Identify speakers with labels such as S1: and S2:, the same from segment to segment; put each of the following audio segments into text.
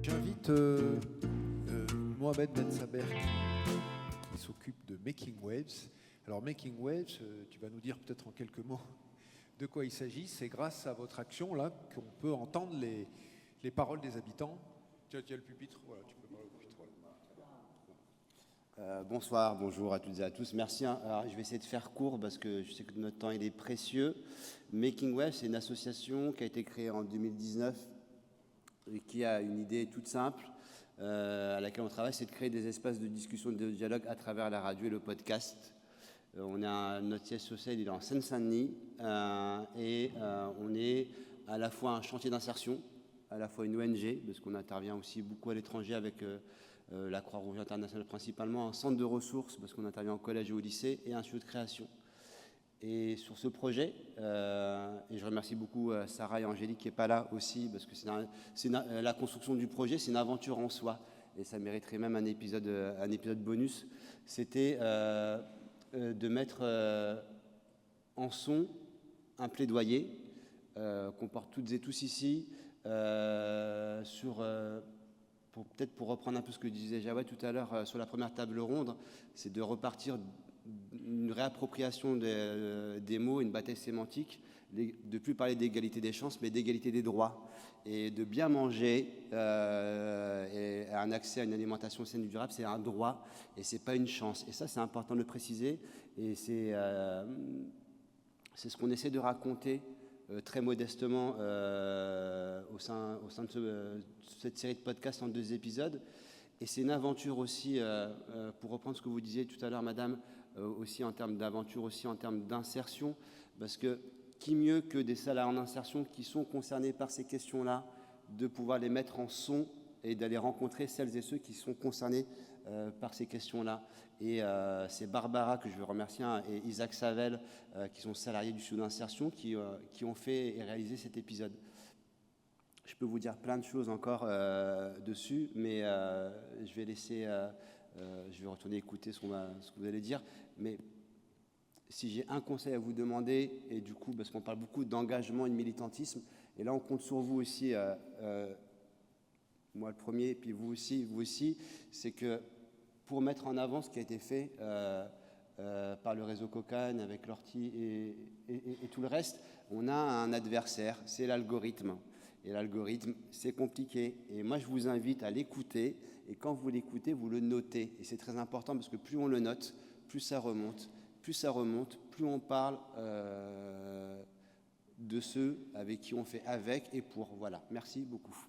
S1: J'invite Mohamed Ben Saber qui s'occupe de Making Waves. Alors Making Waves, tu vas nous dire peut-être en quelques mots de quoi il s'agit. C'est grâce à votre action là qu'on peut entendre les paroles des habitants. Tu as le pupitre, voilà, tu peux parler au pupitre. Voilà.
S2: Bonsoir, bonjour à toutes et à tous. Merci. Alors, je vais essayer de faire court parce que je sais que notre temps il est précieux. Making Waves, c'est une association qui a été créée en 2019 et qui a une idée toute simple à laquelle on travaille, c'est de créer des espaces de discussion et de dialogue à travers la radio et le podcast. Notre siège social il est en Seine-Saint-Denis et on est à la fois un chantier d'insertion, à la fois une ONG, parce qu'on intervient aussi beaucoup à l'étranger avec la Croix-Rouge internationale principalement, un centre de ressources, parce qu'on intervient au collège et au lycée, et un studio de création. Et sur ce projet, et je remercie beaucoup Sarah et Angélique qui n'est pas là aussi, parce que la construction du projet, c'est une aventure en soi, et ça mériterait même un épisode bonus, c'était de mettre en son un plaidoyer qu'on porte toutes et tous ici, pour reprendre un peu ce que disait Jawed tout à l'heure sur la première table ronde, c'est de repartir une réappropriation des mots, une bataille sémantique, de ne plus parler d'égalité des chances, mais d'égalité des droits, et de bien manger et un accès à une alimentation saine et durable, c'est un droit et c'est pas une chance. Et ça, c'est important de le préciser, et c'est ce qu'on essaie de raconter très modestement au sein de cette série de podcasts en 2 épisodes. Et c'est une aventure aussi, pour reprendre ce que vous disiez tout à l'heure, madame, aussi en termes d'aventure, aussi en termes d'insertion, parce que qui mieux que des salariés en insertion qui sont concernés par ces questions-là, de pouvoir les mettre en son et d'aller rencontrer celles et ceux qui sont concernés par ces questions-là. Et c'est Barbara, que je veux remercier, et Isaac Savel, qui sont salariés du studio d'insertion, qui ont fait et réalisé cet épisode. Je peux vous dire plein de choses encore dessus, mais je vais retourner écouter ce que vous allez dire. Mais si j'ai un conseil à vous demander, et du coup, parce qu'on parle beaucoup d'engagement et de militantisme, et là on compte sur vous aussi, moi le premier, et puis vous aussi, c'est que pour mettre en avant ce qui a été fait par le réseau Cocane, avec l'ortie et tout le reste, on a un adversaire, c'est l'algorithme. Et l'algorithme, c'est compliqué. Et moi, je vous invite à l'écouter. Et quand vous l'écoutez, vous le notez. Et c'est très important parce que plus on le note, plus ça remonte. Plus on parle de ceux avec qui on fait avec et pour. Voilà. Merci beaucoup.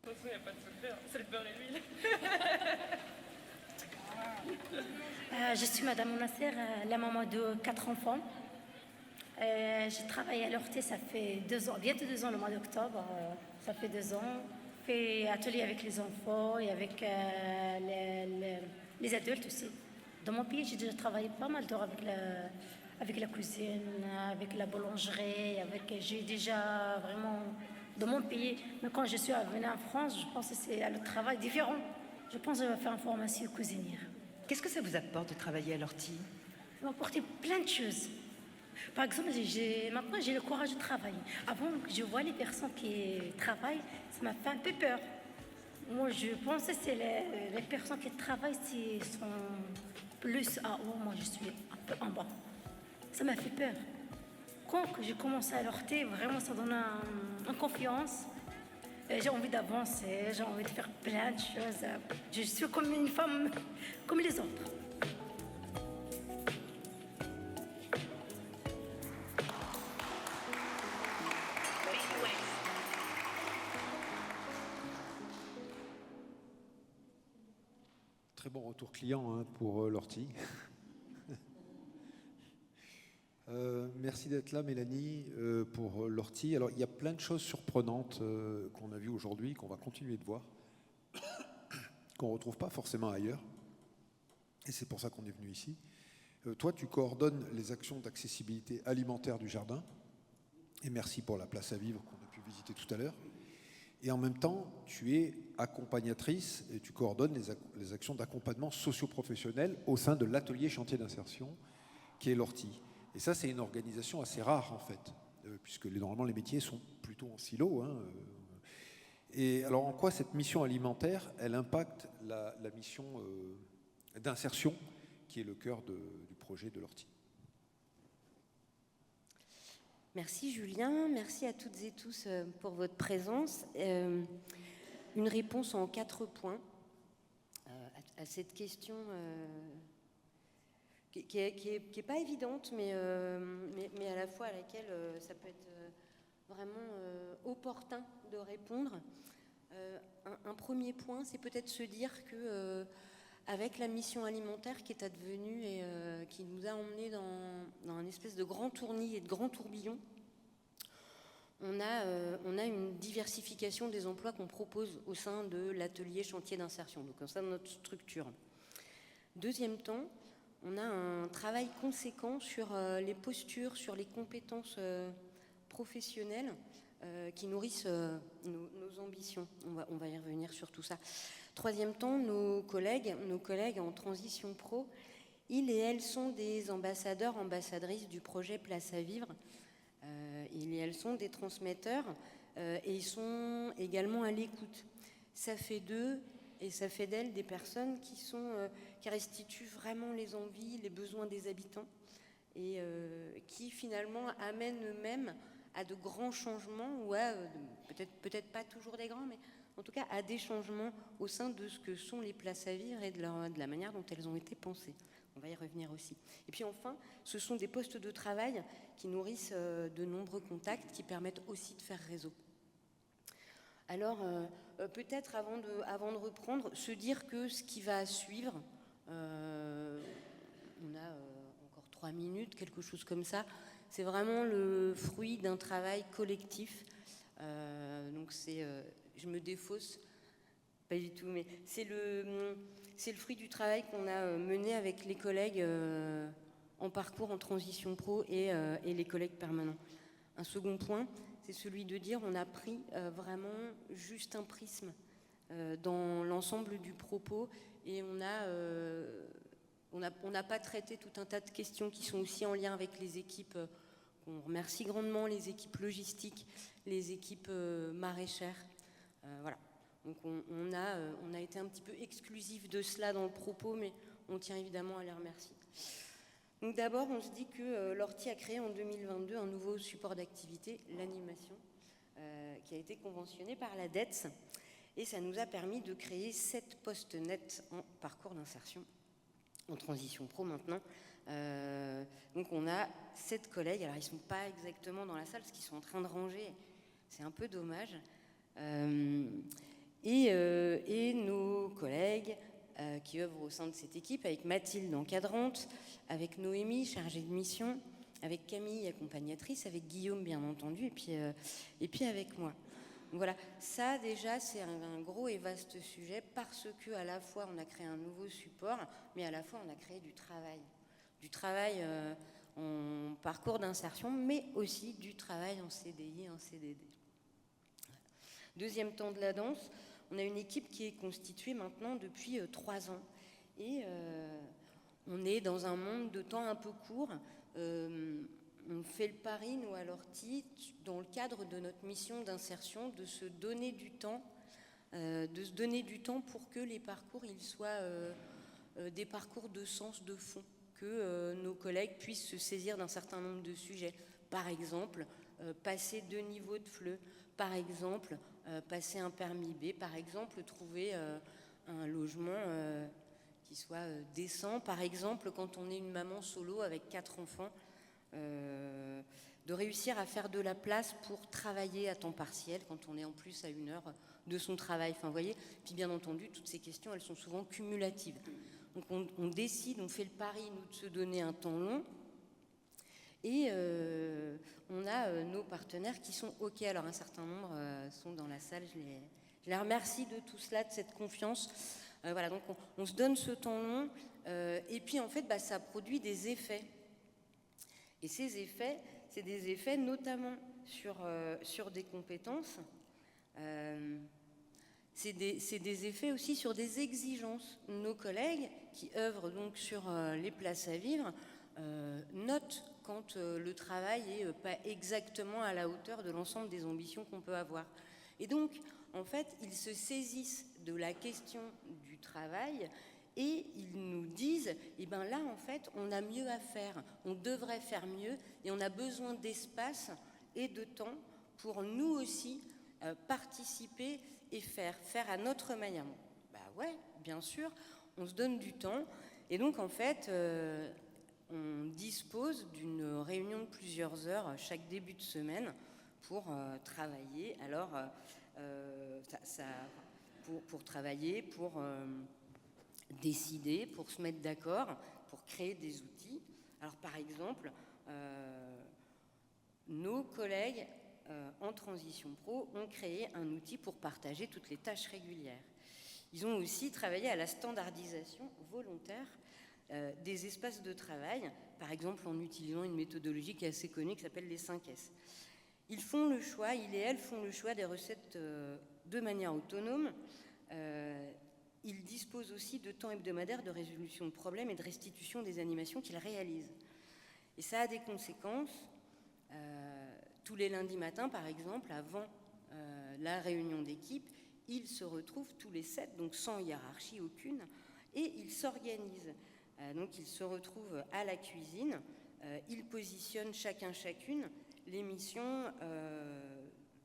S3: Il n'y a pas de secret, c'est le beurre et l'huile.
S4: Je suis Madame Nasser, la maman de 4 enfants. J'ai travaillé à l'Orté, ça fait 2 ans, bientôt 2 ans le mois d'octobre. Ça fait 2 ans. J'ai fait atelier avec les enfants et avec les adultes aussi. Dans mon pays, j'ai déjà travaillé pas mal d'heures avec la cuisine, avec la boulangerie, j'ai déjà vraiment dans mon pays. Mais quand je suis venue en France, je pense que c'est un travail différent. Je pense que je vais faire une formation cuisinière.
S5: Qu'est-ce que ça vous apporte de travailler à l'ortie?
S4: Ça m'a apporté plein de choses. Par exemple, maintenant j'ai le courage de travailler. Avant que je vois les personnes qui travaillent, ça m'a fait un peu peur. Moi, je pense que c'est les personnes qui travaillent qui sont plus en haut. Moi, je suis un peu en bas. Ça m'a fait peur. Quand j'ai commencé à l'ortie, vraiment, ça donne une confiance. J'ai envie d'avancer, j'ai envie de faire plein de choses. Je suis comme une femme, comme les autres.
S1: Très bon retour client pour l'ortie. Merci d'être là, Mélanie, pour l'ortie. Alors, il y a plein de choses surprenantes qu'on a vues aujourd'hui, qu'on va continuer de voir, qu'on ne retrouve pas forcément ailleurs. Et c'est pour ça qu'on est venu ici. Toi, tu coordonnes les actions d'accessibilité alimentaire du jardin. Et merci pour la place à vivre qu'on a pu visiter tout à l'heure. Et en même temps, tu es accompagnatrice et tu coordonnes les actions d'accompagnement socio-professionnel au sein de l'atelier chantier d'insertion qui est l'ortie. Et ça, c'est une organisation assez rare, en fait, puisque normalement, les métiers sont plutôt en silo. Hein. Et alors, en quoi cette mission alimentaire, elle impacte la mission d'insertion, qui est le cœur du projet de l'Ortie?
S6: Merci Julien, merci à toutes et tous pour votre présence. Une réponse en 4 points à cette question qui est pas évidente, mais à la fois à laquelle ça peut être vraiment opportun de répondre. Un premier point, c'est peut-être se dire que avec la mission alimentaire qui est advenue et qui nous a emmenés dans un espèce de grand tournis et de grand tourbillon, on a une diversification des emplois qu'on propose au sein de l'atelier chantier d'insertion, donc au sein de notre structure. Deuxième temps, on a un travail conséquent sur les postures, sur les compétences professionnelles qui nourrissent nos ambitions. On va y revenir sur tout ça. Troisième temps, nos collègues en transition pro, ils et elles sont des ambassadeurs, ambassadrices du projet Place à Vivre. Ils et elles sont des transmetteurs et ils sont également à l'écoute. Ça fait d'eux et ça fait d'elles des personnes qui restituent vraiment les envies, les besoins des habitants et qui finalement amènent eux-mêmes à de grands changements ou à, peut-être pas toujours des grands, mais en tout cas à des changements au sein de ce que sont les places à vivre et de la manière dont elles ont été pensées. On va y revenir aussi. Et puis enfin, ce sont des postes de travail qui nourrissent de nombreux contacts qui permettent aussi de faire réseau. Alors, peut-être avant de reprendre, se dire que ce qui va suivre, on a encore 3 minutes, quelque chose comme ça, c'est vraiment le fruit d'un travail collectif. Donc je me défausse, pas du tout, mais c'est le fruit du travail qu'on a mené avec les collègues en parcours en transition pro et les collègues permanents. Un second point, c'est celui de dire on a pris vraiment juste un prisme dans l'ensemble du propos et on n'a pas traité tout un tas de questions qui sont aussi en lien avec les équipes. On remercie grandement les équipes logistiques, les équipes maraîchères. Voilà. Donc on a été un petit peu exclusif de cela dans le propos, mais on tient évidemment à les remercier. Donc d'abord, on se dit que l'Ortie a créé en 2022 un nouveau support d'activité, l'animation, qui a été conventionné par la DETS. Et ça nous a permis de créer 7 postes nets en parcours d'insertion, en transition pro maintenant. Donc on a 7 collègues, alors ils ne sont pas exactement dans la salle parce qu'ils sont en train de ranger, c'est un peu dommage. Et nos collègues qui œuvrent au sein de cette équipe, avec Mathilde encadrante, avec Noémie chargée de mission, avec Camille accompagnatrice, avec Guillaume bien entendu, et puis avec moi. Donc voilà, ça déjà c'est un gros et vaste sujet parce que à la fois on a créé un nouveau support, mais à la fois on a créé du travail en parcours d'insertion, mais aussi du travail en CDI, en CDD. Deuxième temps de la danse, on a une équipe qui est constituée maintenant depuis 3 ans. Et on est dans un monde de temps un peu court. On fait le pari, nous, à l'Ortie, dans le cadre de notre mission d'insertion, de se donner du temps, pour que les parcours ils soient des parcours de sens, de fond, que nos collègues puissent se saisir d'un certain nombre de sujets. Par exemple, passer 2 niveaux de FLE, par exemple, passer un permis B, par exemple, trouver un logement qui soit décent, par exemple, quand on est une maman solo avec 4 enfants, de réussir à faire de la place pour travailler à temps partiel quand on est en plus à 1 heure de son travail. Enfin, vous voyez, puis bien entendu, toutes ces questions, elles sont souvent cumulatives. Donc on décide, on fait le pari, nous, de se donner un temps long. Et on a nos partenaires qui sont OK. Alors un certain nombre sont dans la salle. Je les remercie de tout cela, de cette confiance. Voilà, donc on se donne ce temps long. Et puis en fait, ça produit des effets. Et ces effets, c'est des effets notamment sur des compétences. C'est des effets aussi sur des exigences. Nos collègues qui œuvrent donc sur les places à vivre note quand le travail n'est pas exactement à la hauteur de l'ensemble des ambitions qu'on peut avoir. Et donc, en fait, ils se saisissent de la question du travail et ils nous disent, eh bien là, en fait, on a mieux à faire, on devrait faire mieux et on a besoin d'espace et de temps pour nous aussi participer et faire à notre manière. Bah ouais, bien sûr, on se donne du temps et donc, en fait, on dispose d'une réunion de plusieurs heures chaque début de semaine pour travailler. Alors, pour travailler, pour décider, pour se mettre d'accord, pour créer des outils. Alors, par exemple, nos collègues en transition pro ont créé un outil pour partager toutes les tâches régulières. Ils ont aussi travaillé à la standardisation volontaire des espaces de travail, par exemple en utilisant une méthodologie qui est assez connue qui s'appelle les 5S. Ils font le choix, ils et elles font le choix des recettes de manière autonome. Ils disposent aussi de temps hebdomadaires de résolution de problèmes et de restitution des animations qu'ils réalisent. Et ça a des conséquences. Tous les lundis matins, par exemple, avant la réunion d'équipe, ils se retrouvent tous les 7, donc sans hiérarchie aucune, et ils s'organisent. Donc ils se retrouvent à la cuisine, ils positionnent chacune les missions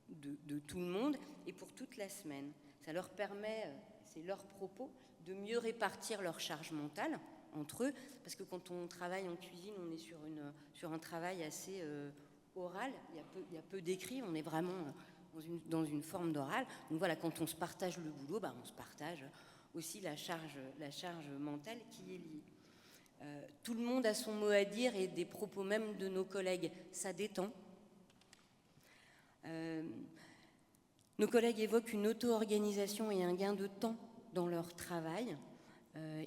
S6: de tout le monde et pour toute la semaine. Ça leur permet, c'est leur propos, de mieux répartir leur charge mentale entre eux, parce que quand on travaille en cuisine, on est sur un travail assez oral, il y a peu d'écrit, on est vraiment dans une forme d'oral. Donc voilà, quand on se partage le boulot, on se partage aussi la charge mentale qui est liée. Tout le monde a son mot à dire et des propos même de nos collègues, ça détend. Nos collègues évoquent une auto-organisation et un gain de temps dans leur travail.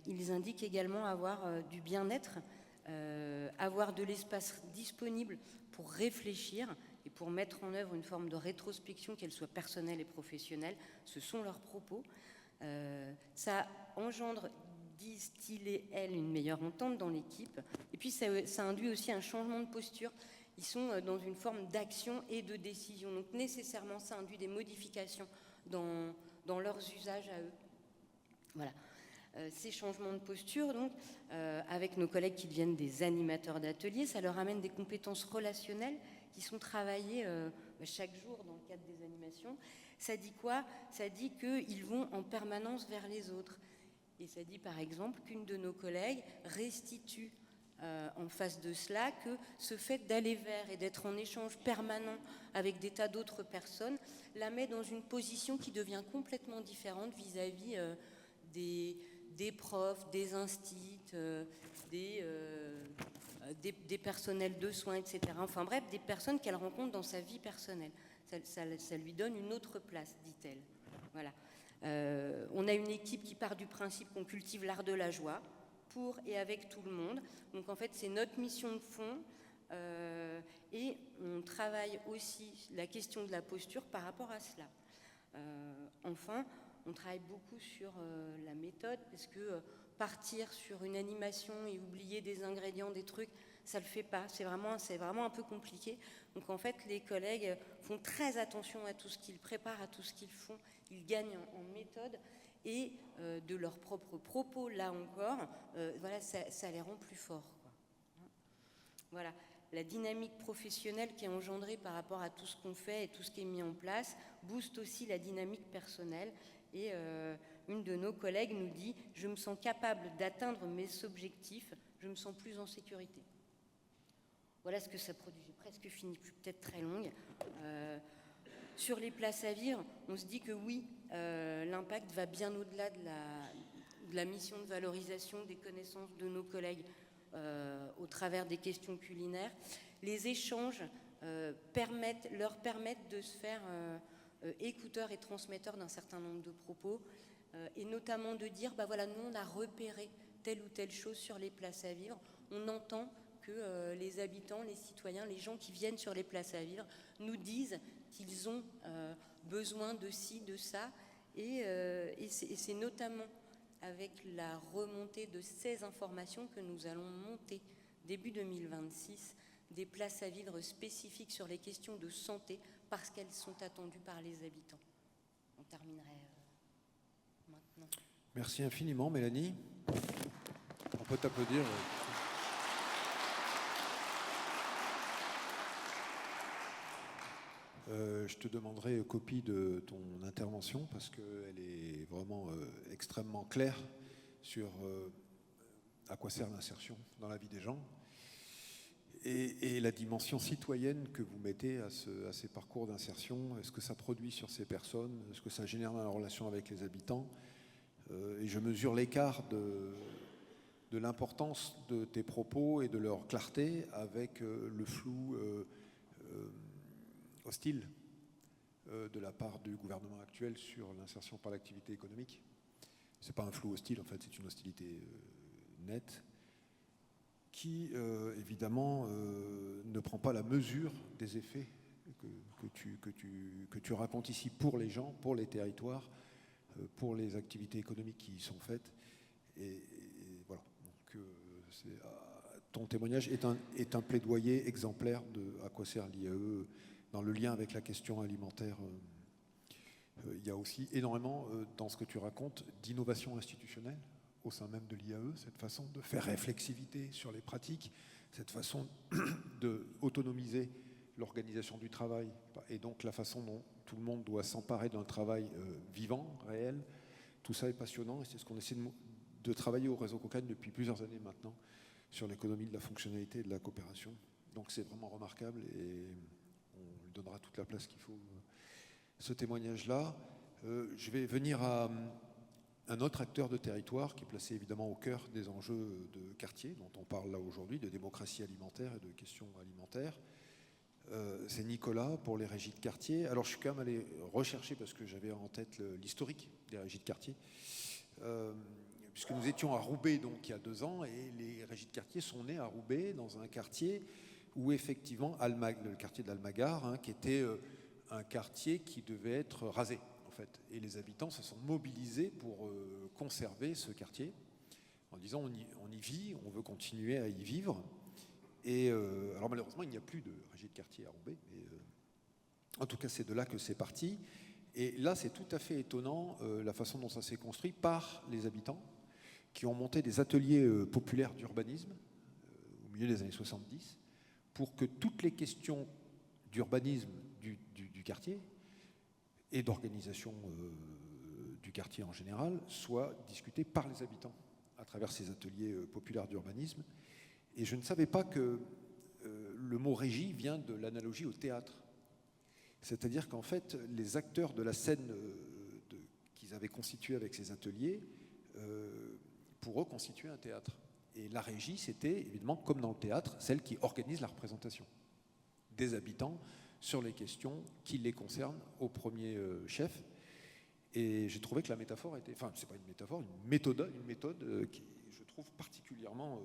S6: Ils indiquent également avoir du bien-être, avoir de l'espace disponible pour réfléchir et pour mettre en œuvre une forme de rétrospection, qu'elle soit personnelle et professionnelle. Ce sont leurs propos. Ça engendre, disent-ils et elles, une meilleure entente dans l'équipe. Et puis ça induit aussi un changement de posture. Ils sont dans une forme d'action et de décision. Donc nécessairement, ça induit des modifications dans leurs usages à eux. Voilà. Ces changements de posture, donc, avec nos collègues qui deviennent des animateurs d'ateliers, ça leur amène des compétences relationnelles qui sont travaillées chaque jour dans le cadre des animations. Ça dit quoi ? Ça dit qu'ils vont en permanence vers les autres. Et ça dit par exemple qu'une de nos collègues restitue en face de cela que ce fait d'aller vers et d'être en échange permanent avec des tas d'autres personnes la met dans une position qui devient complètement différente vis-à-vis des profs, des instits, des personnels de soins, etc. Enfin bref, des personnes qu'elle rencontre dans sa vie personnelle. Ça lui donne une autre place, dit-elle. Voilà. On a une équipe qui part du principe qu'on cultive l'art de la joie pour et avec tout le monde. Donc en fait, c'est notre mission de fond et on travaille aussi la question de la posture par rapport à cela. Enfin, on travaille beaucoup sur la méthode parce que partir sur une animation et oublier des ingrédients, des trucs, ça le fait pas. C'est vraiment un peu compliqué. Donc en fait, les collègues font très attention à tout ce qu'ils préparent, à tout ce qu'ils font. Ils gagnent en méthode et de leurs propres propos, là encore, voilà, ça les rend plus forts, quoi. Voilà, la dynamique professionnelle qui est engendrée par rapport à tout ce qu'on fait et tout ce qui est mis en place booste aussi la dynamique personnelle. Et une de nos collègues nous dit « Je me sens capable d'atteindre mes objectifs, je me sens plus en sécurité ». Voilà ce que ça produit. J'ai presque fini, peut-être très longue. Sur les places à vivre, on se dit que oui, l'impact va bien au-delà de la mission de valorisation des connaissances de nos collègues au travers des questions culinaires. Les échanges leur permettent de se faire écouteurs et transmetteurs d'un certain nombre de propos et notamment de dire, voilà, nous on a repéré telle ou telle chose sur les places à vivre. On entend que les habitants, les citoyens, les gens qui viennent sur les places à vivre nous disent qu'ils ont besoin de ci, de ça. Et c'est notamment avec la remontée de ces informations que nous allons monter début 2026, des places à vivre spécifiques sur les questions de santé parce qu'elles sont attendues par les habitants. On terminerait maintenant.
S1: Merci infiniment, Mélanie. On peut t'applaudir. Je te demanderai copie de ton intervention parce qu'elle est vraiment extrêmement claire sur à quoi sert l'insertion dans la vie des gens et la dimension citoyenne que vous mettez à ces parcours d'insertion. Est-ce que ça produit sur ces personnes? Est-ce que ça génère dans la relation avec les habitants? Et je mesure l'écart de l'importance de tes propos et de leur clarté avec le flou hostile de la part du gouvernement actuel sur l'insertion par l'activité économique. C'est pas un flou hostile, en fait, c'est une hostilité nette qui, évidemment, ne prend pas la mesure des effets que tu racontes ici pour les gens, pour les territoires, pour les activités économiques qui y sont faites. Et voilà. Donc, ton témoignage est un plaidoyer exemplaire de à quoi sert l'IAE dans le lien avec la question alimentaire. Il y a aussi énormément, dans ce que tu racontes, d'innovation institutionnelle au sein même de l'IAE, cette façon de faire réflexivité sur les pratiques, cette façon d'autonomiser l'organisation du travail, et donc la façon dont tout le monde doit s'emparer d'un travail vivant, réel. Tout ça est passionnant, et c'est ce qu'on essaie de travailler au réseau Cochrane depuis plusieurs années maintenant, sur l'économie de la fonctionnalité et de la coopération. Donc c'est vraiment remarquable, et on lui donnera toute la place qu'il faut. Ce témoignage-là, je vais venir à un autre acteur de territoire qui est placé évidemment au cœur des enjeux de quartier dont on parle là aujourd'hui, de démocratie alimentaire et de questions alimentaires. C'est Nicolas pour les régies de quartier. Alors je suis quand même allé rechercher, parce que j'avais en tête l'historique des régies de quartier, puisque nous étions à Roubaix donc il y a 2 ans, et les régies de quartier sont nées à Roubaix dans un quartier où effectivement, le quartier d'Almagar, qui était un quartier qui devait être rasé, en fait. Et les habitants se sont mobilisés pour conserver ce quartier, en disant on y vit, on veut continuer à y vivre. Et alors malheureusement, il n'y a plus de régie de quartier à Roubaix, mais en tout cas, c'est de là que c'est parti. Et là, c'est tout à fait étonnant la façon dont ça s'est construit par les habitants, qui ont monté des ateliers populaires d'urbanisme au milieu des années 70, pour que toutes les questions d'urbanisme du quartier et d'organisation du quartier en général soient discutées par les habitants à travers ces ateliers populaires d'urbanisme. Et je ne savais pas que le mot régie vient de l'analogie au théâtre. C'est-à-dire qu'en fait, les acteurs de la scène qu'ils avaient constituée avec ces ateliers, pour eux, constituaient un théâtre. Et la régie, c'était évidemment, comme dans le théâtre, celle qui organise la représentation des habitants sur les questions qui les concernent au premier chef. Et j'ai trouvé que la métaphore était... Enfin, c'est pas une métaphore, une méthode qui, je trouve, particulièrement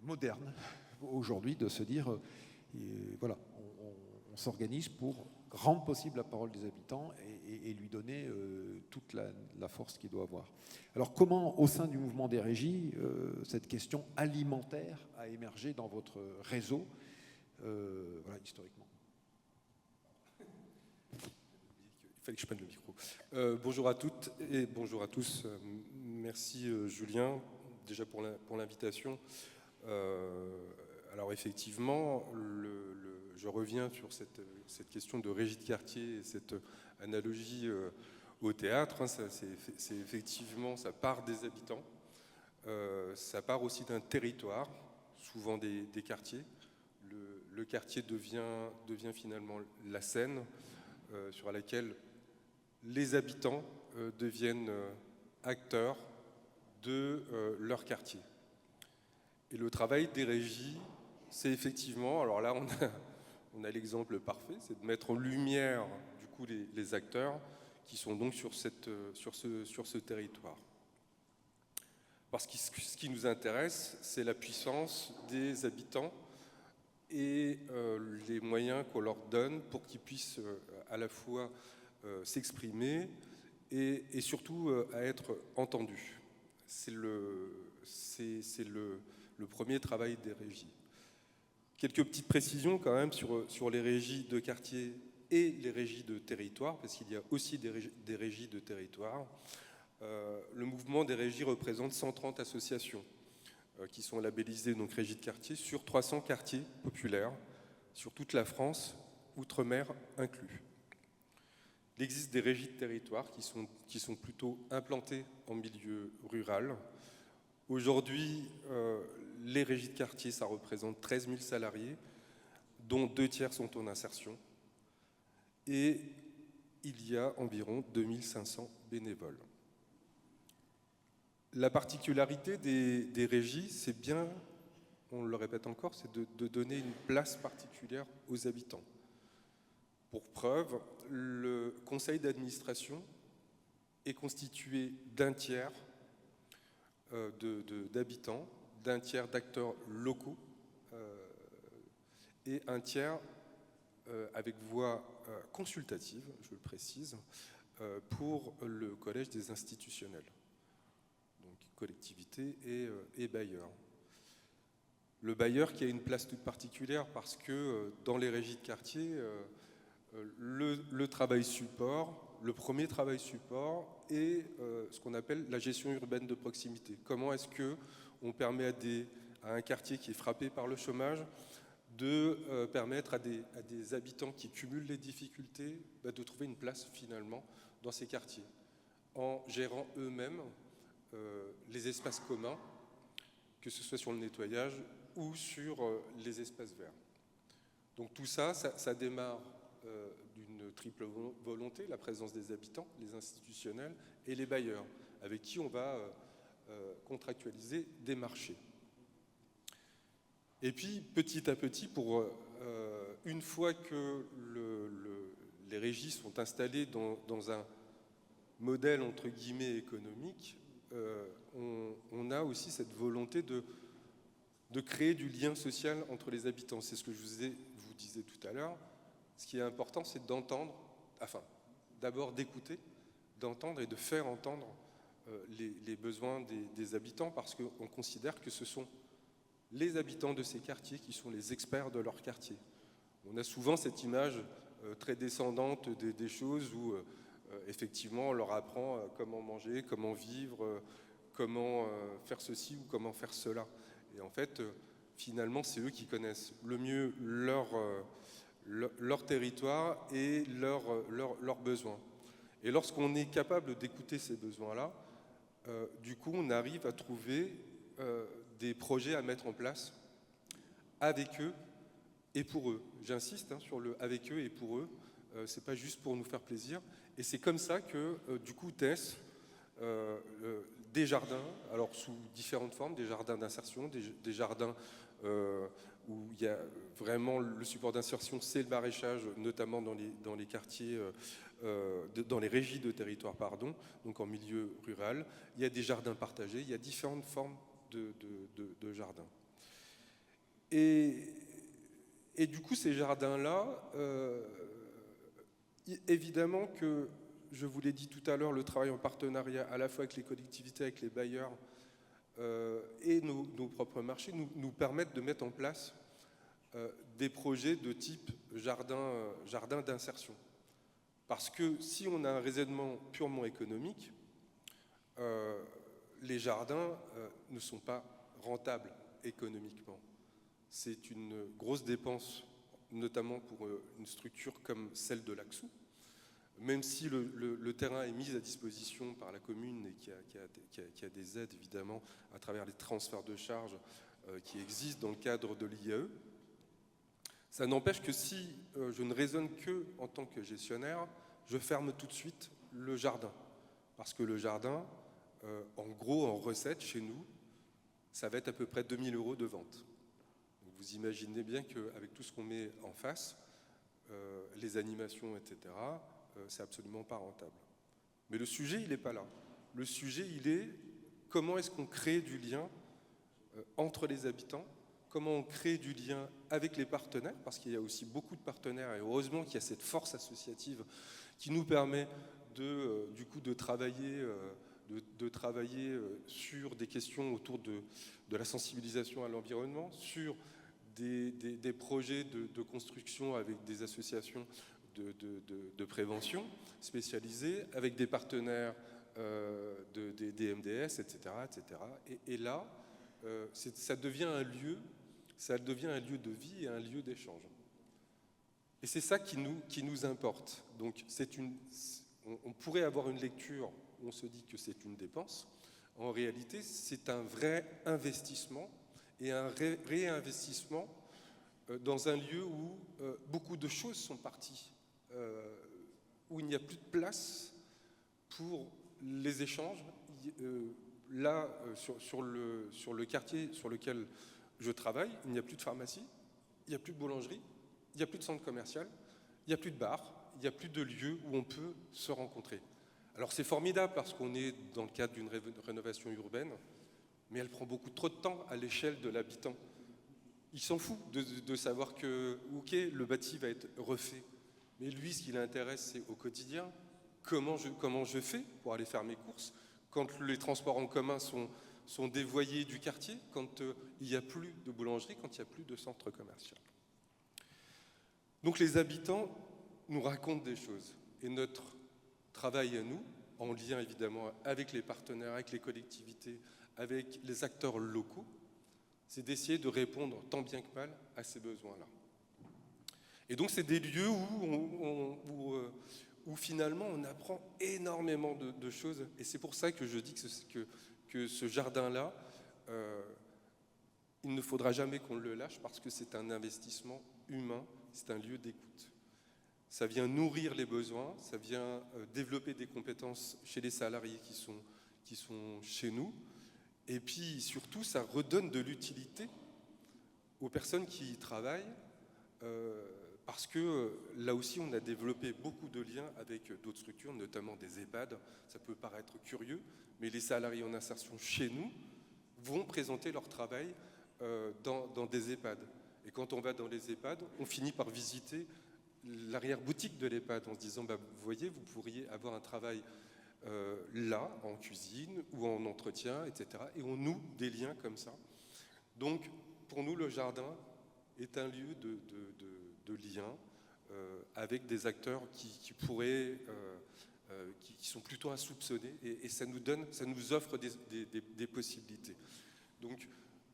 S1: moderne aujourd'hui, de se dire, voilà, on s'organise pour rendre possible la parole des habitants et lui donner toute la force qu'il doit avoir. Alors comment, au sein du mouvement des régies, cette question alimentaire a émergé dans votre réseau, voilà, historiquement?
S7: Il fallait que je prenne le micro. Bonjour à toutes et bonjour à tous. Merci Julien, déjà pour l'invitation. Alors effectivement, je reviens sur cette question de régie de quartier et cette analogie au théâtre. C'est effectivement, ça part des habitants, ça part aussi d'un territoire, souvent des quartiers. Le quartier devient finalement la scène sur laquelle les habitants deviennent acteurs de leur quartier. Et le travail des régies, c'est effectivement, alors là on a l'exemple parfait, c'est de mettre en lumière du coup les acteurs qui sont donc sur ce territoire. Parce que ce qui nous intéresse, c'est la puissance des habitants et les moyens qu'on leur donne pour qu'ils puissent à la fois s'exprimer et surtout à être entendus. C'est le le premier travail des régies. Quelques petites précisions quand même sur les régies de quartier et les régies de territoire, parce qu'il y a aussi des régies de territoire. Le mouvement des régies représente 130 associations qui sont labellisées donc régies de quartier sur 300 quartiers populaires sur toute la France, outre-mer inclus. Il existe des régies de territoire qui sont plutôt implantées en milieu rural. Aujourd'hui, les régies de quartier, ça représente 13 000 salariés, dont 2 tiers sont en insertion. Et il y a environ 2500 bénévoles. La particularité des régies, c'est bien, on le répète encore, c'est de donner une place particulière aux habitants. Pour preuve, le conseil d'administration est constitué d'un tiers d'habitants, d'un tiers d'acteurs locaux et un tiers avec voix consultative, je le précise, pour le collège des institutionnels, donc collectivités et bailleurs. Le bailleur qui a une place toute particulière parce que dans les régies de quartier, le travail support, le premier travail support est ce qu'on appelle la gestion urbaine de proximité. Comment est-ce qu'on permet à un quartier qui est frappé par le chômage de permettre à des habitants qui cumulent les difficultés de trouver une place finalement dans ces quartiers, en gérant eux-mêmes les espaces communs, que ce soit sur le nettoyage ou sur les espaces verts. Donc tout ça démarre d'une triple volonté, la présence des habitants, les institutionnels et les bailleurs, avec qui on va contractualiser des marchés. Et puis, petit à petit, une fois que les régies sont installées dans un modèle, entre guillemets, économique, on a aussi cette volonté de créer du lien social entre les habitants. C'est ce que je vous disais tout à l'heure. Ce qui est important, c'est d'abord d'écouter, d'entendre et de faire entendre les besoins des habitants, parce qu'on considère que ce sont les habitants de ces quartiers qui sont les experts de leur quartier. On a souvent cette image très descendante des choses où effectivement on leur apprend comment manger, comment vivre, comment faire ceci ou comment faire cela. Et en fait, finalement, c'est eux qui connaissent le mieux leur territoire et leurs besoins. Et lorsqu'on est capable d'écouter ces besoins-là, du coup, on arrive à trouver des projets à mettre en place avec eux et pour eux. J'insiste sur le « avec eux et pour eux », c'est pas juste pour nous faire plaisir. Et c'est comme ça que, du coup, naissent des jardins, alors sous différentes formes, des jardins d'insertion, des jardins où il y a vraiment le support d'insertion, c'est le maraîchage, notamment dans les quartiers, dans les régies de territoire, donc en milieu rural. Il y a des jardins partagés, il y a différentes formes de jardins. Et du coup, ces jardins-là, évidemment que, je vous l'ai dit tout à l'heure, le travail en partenariat à la fois avec les collectivités, avec les bailleurs et nos propres marchés nous permettent de mettre en place des projets de type jardin d'insertion. Parce que si on a un raisonnement purement économique, les jardins ne sont pas rentables économiquement. C'est une grosse dépense, notamment pour une structure comme celle de l'Axou, même si le terrain est mis à disposition par la commune et qui a des aides, évidemment, à travers les transferts de charges qui existent dans le cadre de l'IAE. Ça n'empêche que si je ne raisonne que en tant que gestionnaire, je ferme tout de suite le jardin. Parce que le jardin, en gros, en recette, chez nous, ça va être à peu près 2 000 € de vente. Donc vous imaginez bien qu'avec tout ce qu'on met en face, les animations, etc., c'est absolument pas rentable. Mais le sujet, il n'est pas là. Le sujet, il est comment est-ce qu'on crée du lien entre les habitants, comment on crée du lien avec les partenaires, parce qu'il y a aussi beaucoup de partenaires, et heureusement qu'il y a cette force associative qui nous permet du coup de travailler de travailler sur des questions autour de la sensibilisation à l'environnement, sur des projets de construction avec des associations de prévention spécialisées, avec des partenaires des MDS, etc. etc. Et là, ça devient un lieu de vie et un lieu d'échange. Et c'est ça qui nous importe. Donc on pourrait avoir une lecture où on se dit que c'est une dépense. En réalité, c'est un vrai investissement et un réinvestissement dans un lieu où beaucoup de choses sont parties, où il n'y a plus de place pour les échanges. Là, sur le quartier sur lequel je travaille, il n'y a plus de pharmacie, il n'y a plus de boulangerie, il n'y a plus de centre commercial, il n'y a plus de bar, il n'y a plus de lieu où on peut se rencontrer. Alors c'est formidable parce qu'on est dans le cadre d'une rénovation urbaine, mais elle prend beaucoup trop de temps à l'échelle de l'habitant. Il s'en fout de savoir que, ok, le bâti va être refait. Mais lui, ce qui l'intéresse, c'est au quotidien, comment je fais pour aller faire mes courses quand les transports en commun sont dévoyés du quartier, quand il n'y a plus de boulangerie, quand il n'y a plus de centre commercial. Donc les habitants nous racontent des choses. Et notre travail à nous, en lien évidemment avec les partenaires, avec les collectivités, avec les acteurs locaux, c'est d'essayer de répondre tant bien que mal à ces besoins-là. Et donc c'est des lieux où finalement on apprend énormément de choses. Et c'est pour ça que je dis que ce jardin-là, il ne faudra jamais qu'on le lâche parce que c'est un investissement humain, c'est un lieu d'écoute. Ça vient nourrir les besoins, ça vient développer des compétences chez les salariés qui sont chez nous. Et puis surtout, ça redonne de l'utilité aux personnes qui y travaillent, parce que là aussi, on a développé beaucoup de liens avec d'autres structures, notamment des EHPAD. Ça peut paraître curieux, mais les salariés en insertion chez nous vont présenter leur travail dans des EHPAD. Et quand on va dans les EHPAD, on finit par visiter l'arrière-boutique de l'EHPAD en se disant, vous voyez, vous pourriez avoir un travail là, en cuisine ou en entretien, etc. Et on noue des liens comme ça. Donc, pour nous, le jardin est un lieu de lien avec des acteurs qui pourraient, qui sont plutôt insoupçonnés, et ça nous offre des possibilités. Donc,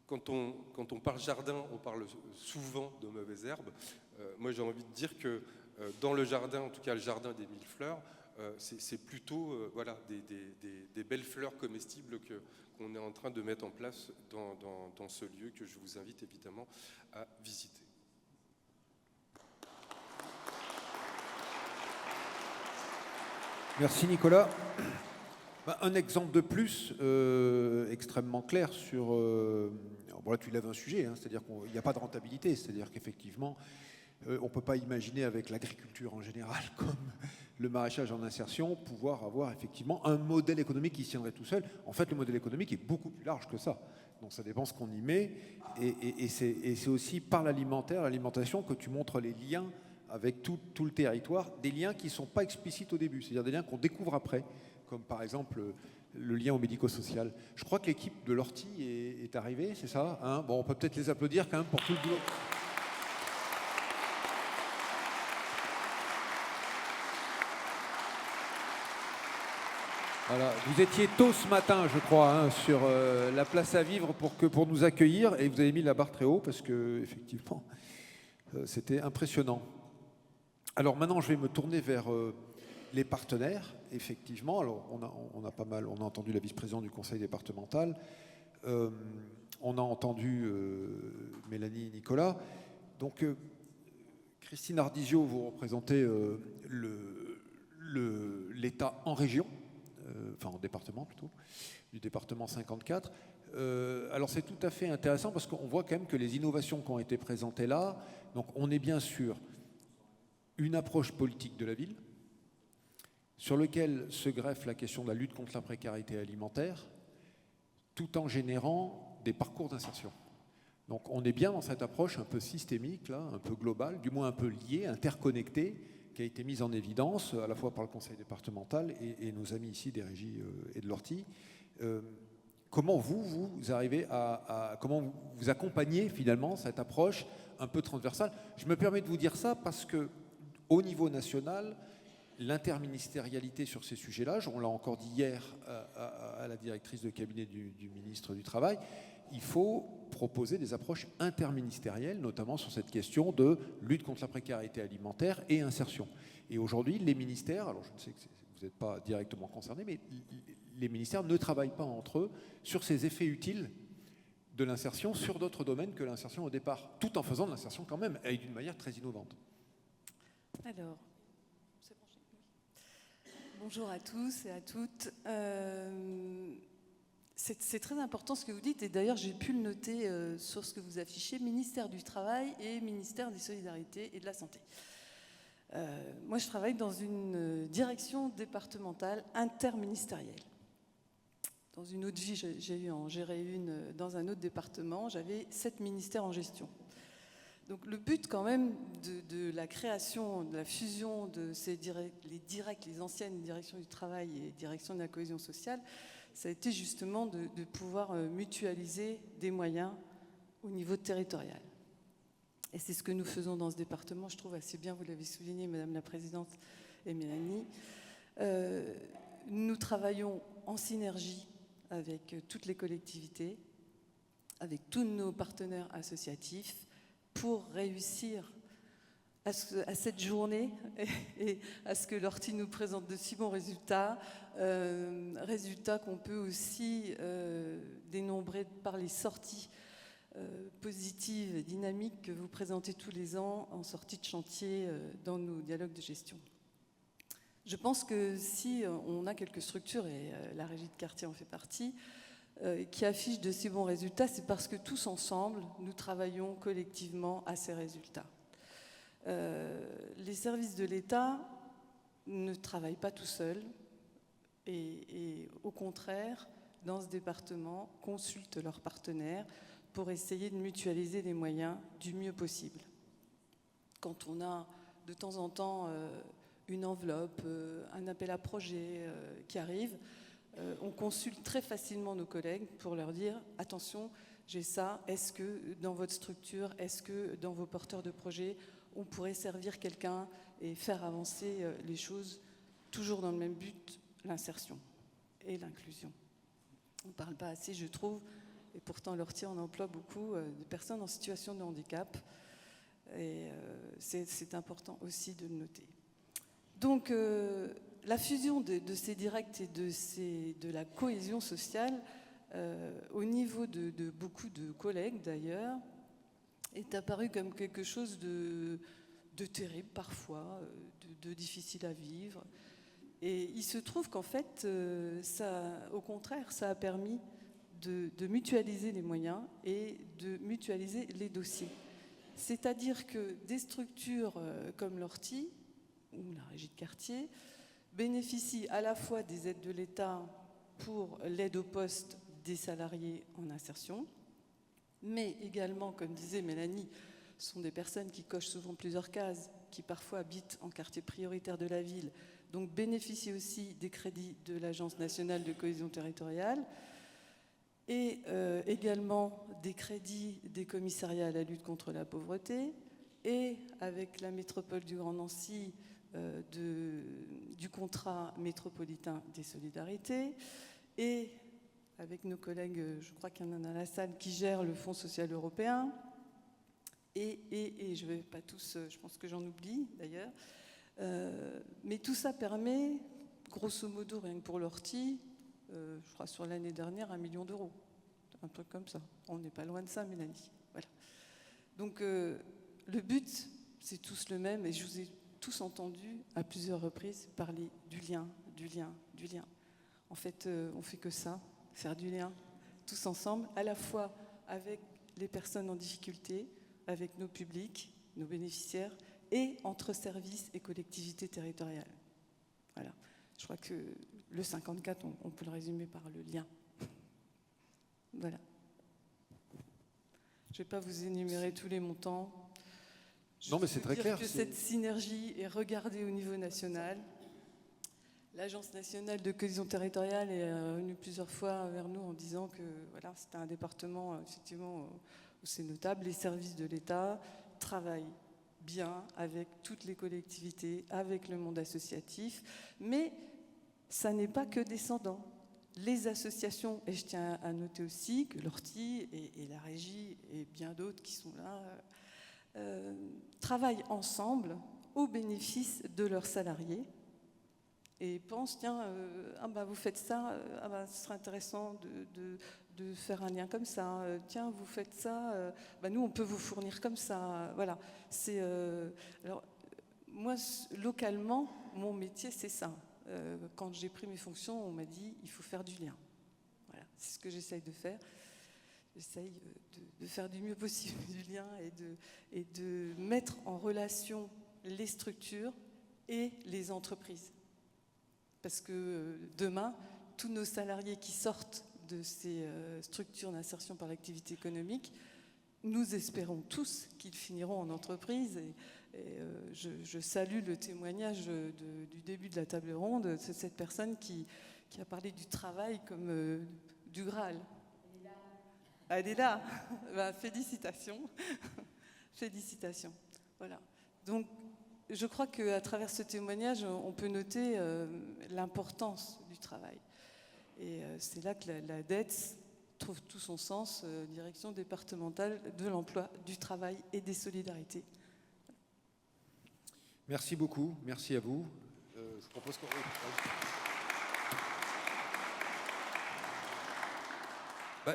S7: quand on parle jardin, on parle souvent de mauvaises herbes. Moi, j'ai envie de dire que dans le jardin, en tout cas le jardin des 1000 fleurs, c'est plutôt voilà, des belles fleurs comestibles qu'on est en train de mettre en place dans ce lieu que je vous invite évidemment à visiter.
S1: Merci Nicolas. Un exemple de plus extrêmement clair sur... bon là tu lèves un sujet, hein, c'est-à-dire qu'il n'y a pas de rentabilité, c'est-à-dire qu'effectivement on ne peut pas imaginer avec l'agriculture en général comme le maraîchage en insertion pouvoir avoir effectivement un modèle économique qui se tiendrait tout seul. En fait le modèle économique est beaucoup plus large que ça, donc ça dépend ce qu'on y met, et c'est aussi par l'alimentation que tu montres les liens avec tout le territoire, des liens qui ne sont pas explicites au début, c'est-à-dire des liens qu'on découvre après, comme par exemple le lien au médico-social. Je crois que l'équipe de l'Ortie est arrivée, c'est ça, hein? Bon, on peut peut-être les applaudir quand même pour tout le boulot. Voilà. Vous étiez tôt ce matin, je crois, hein, sur la place à vivre pour nous accueillir, et vous avez mis la barre très haut parce que effectivement, c'était impressionnant. Alors maintenant, je vais me tourner vers les partenaires, effectivement. Alors, on a entendu la vice-présidente du conseil départemental, on a entendu Mélanie et Nicolas. Donc, Christine Ardizio, vous représentez l'État en région, enfin en département plutôt, du département 54. Alors c'est tout à fait intéressant parce qu'on voit quand même que les innovations qui ont été présentées là, donc on est bien sûr une approche politique de la ville, sur lequel se greffe la question de la lutte contre la précarité alimentaire, tout en générant des parcours d'insertion. Donc on est bien dans cette approche un peu systémique, là, un peu globale, du moins un peu liée, interconnectée, qui a été mise en évidence à la fois par le conseil départemental et nos amis ici des régies et de l'Ortie. Comment vous arrivez comment vous accompagnez finalement cette approche un peu transversale? Je me permets de vous dire ça parce que au niveau national, l'interministérialité sur ces sujets-là, on l'a encore dit hier à la directrice de cabinet du ministre du Travail, il faut proposer des approches interministérielles, notamment sur cette question de lutte contre la précarité alimentaire et insertion. Et aujourd'hui, les ministères, alors je ne sais que vous n'êtes pas directement concernés, mais les ministères ne travaillent pas entre eux sur ces effets utiles de l'insertion sur d'autres domaines que l'insertion au départ, tout en faisant de l'insertion quand même, et d'une manière très innovante.
S8: Alors, c'est bon, bonjour à tous et à toutes. C'est très important ce que vous dites, et d'ailleurs j'ai pu le noter sur ce que vous affichez, ministère du Travail et ministère des Solidarités et de la Santé. Moi je travaille dans une direction départementale interministérielle. Dans une autre vie, j'ai eu en gérer une dans un autre département, j'avais 7 ministères en gestion. Donc le but quand même de la création, de la fusion de les anciennes directions du travail et directions de la cohésion sociale, ça a été justement de pouvoir mutualiser des moyens au niveau territorial. Et c'est ce que nous faisons dans ce département, je trouve assez bien, vous l'avez souligné, Madame la Présidente et Mélanie. Nous travaillons en synergie avec toutes les collectivités, avec tous nos partenaires associatifs, pour réussir à cette journée et à ce que l'Ortie nous présente de si bons résultats, résultats qu'on peut aussi dénombrer par les sorties positives et dynamiques que vous présentez tous les ans en sortie de chantier dans nos dialogues de gestion. Je pense que si on a quelques structures, et la régie de quartier en fait partie, qui affichent de si bons résultats, c'est parce que tous ensemble, nous travaillons collectivement à ces résultats. Les services de l'État ne travaillent pas tout seuls et au contraire, dans ce département, consultent leurs partenaires pour essayer de mutualiser les moyens du mieux possible. Quand on a de temps en temps une enveloppe, un appel à projet qui arrive, on consulte très facilement nos collègues pour leur dire « Attention, j'ai ça, est-ce que dans votre structure, est-ce que dans vos porteurs de projets, on pourrait servir quelqu'un et faire avancer les choses toujours dans le même but, l'insertion et l'inclusion ». On ne parle pas assez, je trouve, et pourtant l'Ortie en emploie beaucoup de personnes en situation de handicap. Et c'est important aussi de le noter. Donc, la fusion de ces directs et de la cohésion sociale, au niveau de beaucoup de collègues d'ailleurs, est apparu comme quelque chose de terrible parfois, de difficile à vivre. Et il se trouve qu'en fait, au contraire, ça a permis de mutualiser les moyens et de mutualiser les dossiers. C'est-à-dire que des structures comme l'Ortie ou la régie de quartier bénéficient à la fois des aides de l'État pour l'aide au poste des salariés en insertion, mais également, comme disait Mélanie, sont des personnes qui cochent souvent plusieurs cases, qui parfois habitent en quartier prioritaire de la ville, donc bénéficient aussi des crédits de l'Agence nationale de cohésion territoriale et également des crédits des commissariats à la lutte contre la pauvreté et avec la métropole du Grand Nancy du contrat métropolitain des solidarités et avec nos collègues, je crois qu'il y en a dans la salle, qui gèrent le Fonds social européen. Et je ne vais pas tous, je pense que j'en oublie d'ailleurs. Mais tout ça permet, grosso modo, rien que pour l'Ortie, je crois sur l'année dernière, 1 million d'euros. Un truc comme ça. On n'est pas loin de ça, Mélanie. Voilà. Donc le but, c'est tous le même, et je vous ai tous entendu à plusieurs reprises parler du lien, du lien, du lien. En fait, on fait que ça, faire du lien, tous ensemble, à la fois avec les personnes en difficulté, avec nos publics, nos bénéficiaires, et entre services et collectivités territoriales. Voilà. Je crois que le 54, on peut le résumer par le lien. Voilà. Je ne vais pas vous énumérer tous les montants.
S1: Non, mais c'est très clair.
S8: Que cette synergie est regardée au niveau national. L'Agence nationale de cohésion territoriale est venue plusieurs fois vers nous en disant que voilà, c'était un département effectivement où c'est notable. Les services de l'État travaillent bien avec toutes les collectivités, avec le monde associatif, mais ça n'est pas que descendant. Les associations, et je tiens à noter aussi que l'Ortie et la Régie et bien d'autres qui sont là travaillent ensemble au bénéfice de leurs salariés et pensent, tiens, vous faites ça, ce serait intéressant de faire un lien comme ça, tiens, vous faites ça, nous, on peut vous fournir comme ça. Voilà. Alors, moi, localement, mon métier, c'est ça. Quand j'ai pris mes fonctions, on m'a dit, il faut faire du lien. Voilà. C'est ce que j'essaye de faire. J'essaye de faire du mieux possible du lien et de mettre en relation les structures et les entreprises. Parce que demain, tous nos salariés qui sortent de ces structures d'insertion par l'activité économique, nous espérons tous qu'ils finiront en entreprise. Et je salue le témoignage du début de la table ronde de cette personne qui a parlé du travail comme du Graal. Elle est là. Félicitations. Félicitations. Voilà. Donc, je crois qu'à travers ce témoignage, on peut noter l'importance du travail. Et c'est là que la DETS trouve tout son sens, direction départementale de l'emploi, du travail et des solidarités.
S1: Merci beaucoup, merci à vous. Je propose qu'on...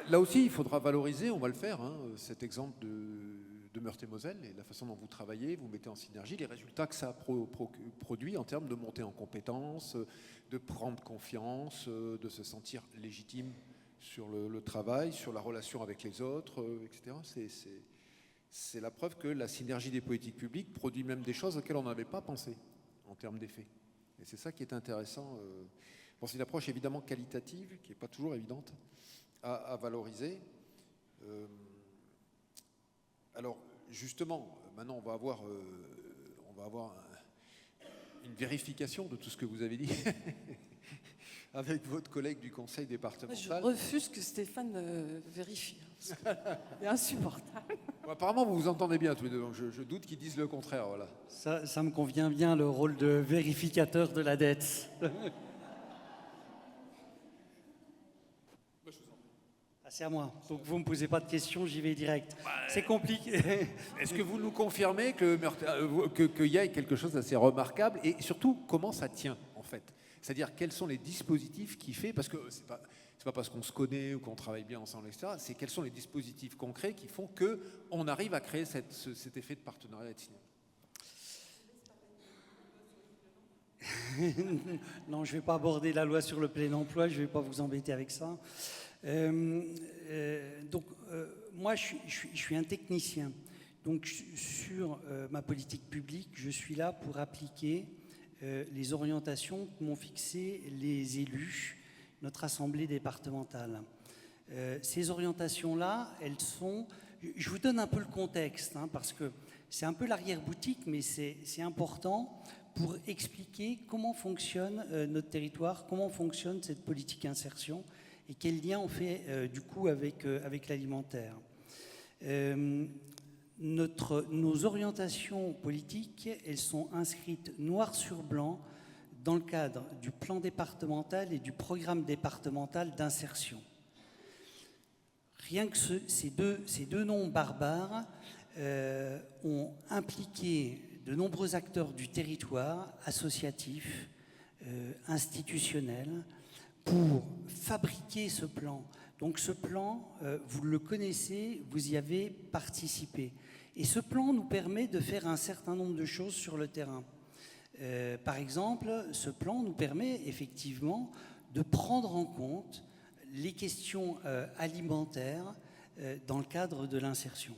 S1: Là aussi, il faudra valoriser, on va le faire, cet exemple de Meurthe-et-Moselle et la façon dont vous travaillez, vous mettez en synergie les résultats que ça produit en termes de montée en compétences, de prendre confiance, de se sentir légitime sur le travail, sur la relation avec les autres, etc. C'est la preuve que la synergie des politiques publiques produit même des choses auxquelles on n'avait pas pensé en termes d'effets. Et c'est ça qui est intéressant. Bon, c'est une approche évidemment qualitative, qui n'est pas toujours évidente à valoriser. Alors, justement, maintenant, on va avoir une vérification de tout ce que vous avez dit avec votre collègue du conseil départemental.
S8: Je refuse que Stéphane vérifie. C'est insupportable.
S1: Bon, apparemment, vous vous entendez bien tous les deux, donc je doute qu'ils disent le contraire. Voilà.
S9: Ça me convient bien, le rôle de vérificateur de la dette. C'est à moi. Donc vous ne me posez pas de questions, j'y vais direct. C'est compliqué.
S1: Est-ce que vous nous confirmez qu'il y a quelque chose d'assez remarquable et surtout comment ça tient en fait? C'est-à-dire quels sont les dispositifs qui fait, parce que c'est pas parce qu'on se connaît ou qu'on travaille bien ensemble, etc. C'est quels sont les dispositifs concrets qui font qu'on arrive à créer cet effet de partenariat et de synergie.
S9: Non, je ne vais pas aborder la loi sur le plein emploi, je ne vais pas vous embêter avec ça. Moi, je suis un technicien. Donc, sur ma politique publique, je suis là pour appliquer les orientations que m'ont fixées les élus, notre assemblée départementale. Ces orientations-là, elles sont... Je vous donne un peu le contexte, parce que c'est un peu l'arrière-boutique, mais c'est important pour expliquer comment fonctionne notre territoire, comment fonctionne cette politique insertion et quel lien on fait du coup avec l'alimentaire. Nos orientations politiques, elles sont inscrites noir sur blanc dans le cadre du plan départemental et du programme départemental d'insertion. Rien que ces deux noms barbares ont impliqué de nombreux acteurs du territoire, associatifs, institutionnels, pour fabriquer ce plan. Donc ce plan, vous le connaissez, vous y avez participé. Et ce plan nous permet de faire un certain nombre de choses sur le terrain. Par exemple, ce plan nous permet effectivement de prendre en compte les questions alimentaires dans le cadre de l'insertion.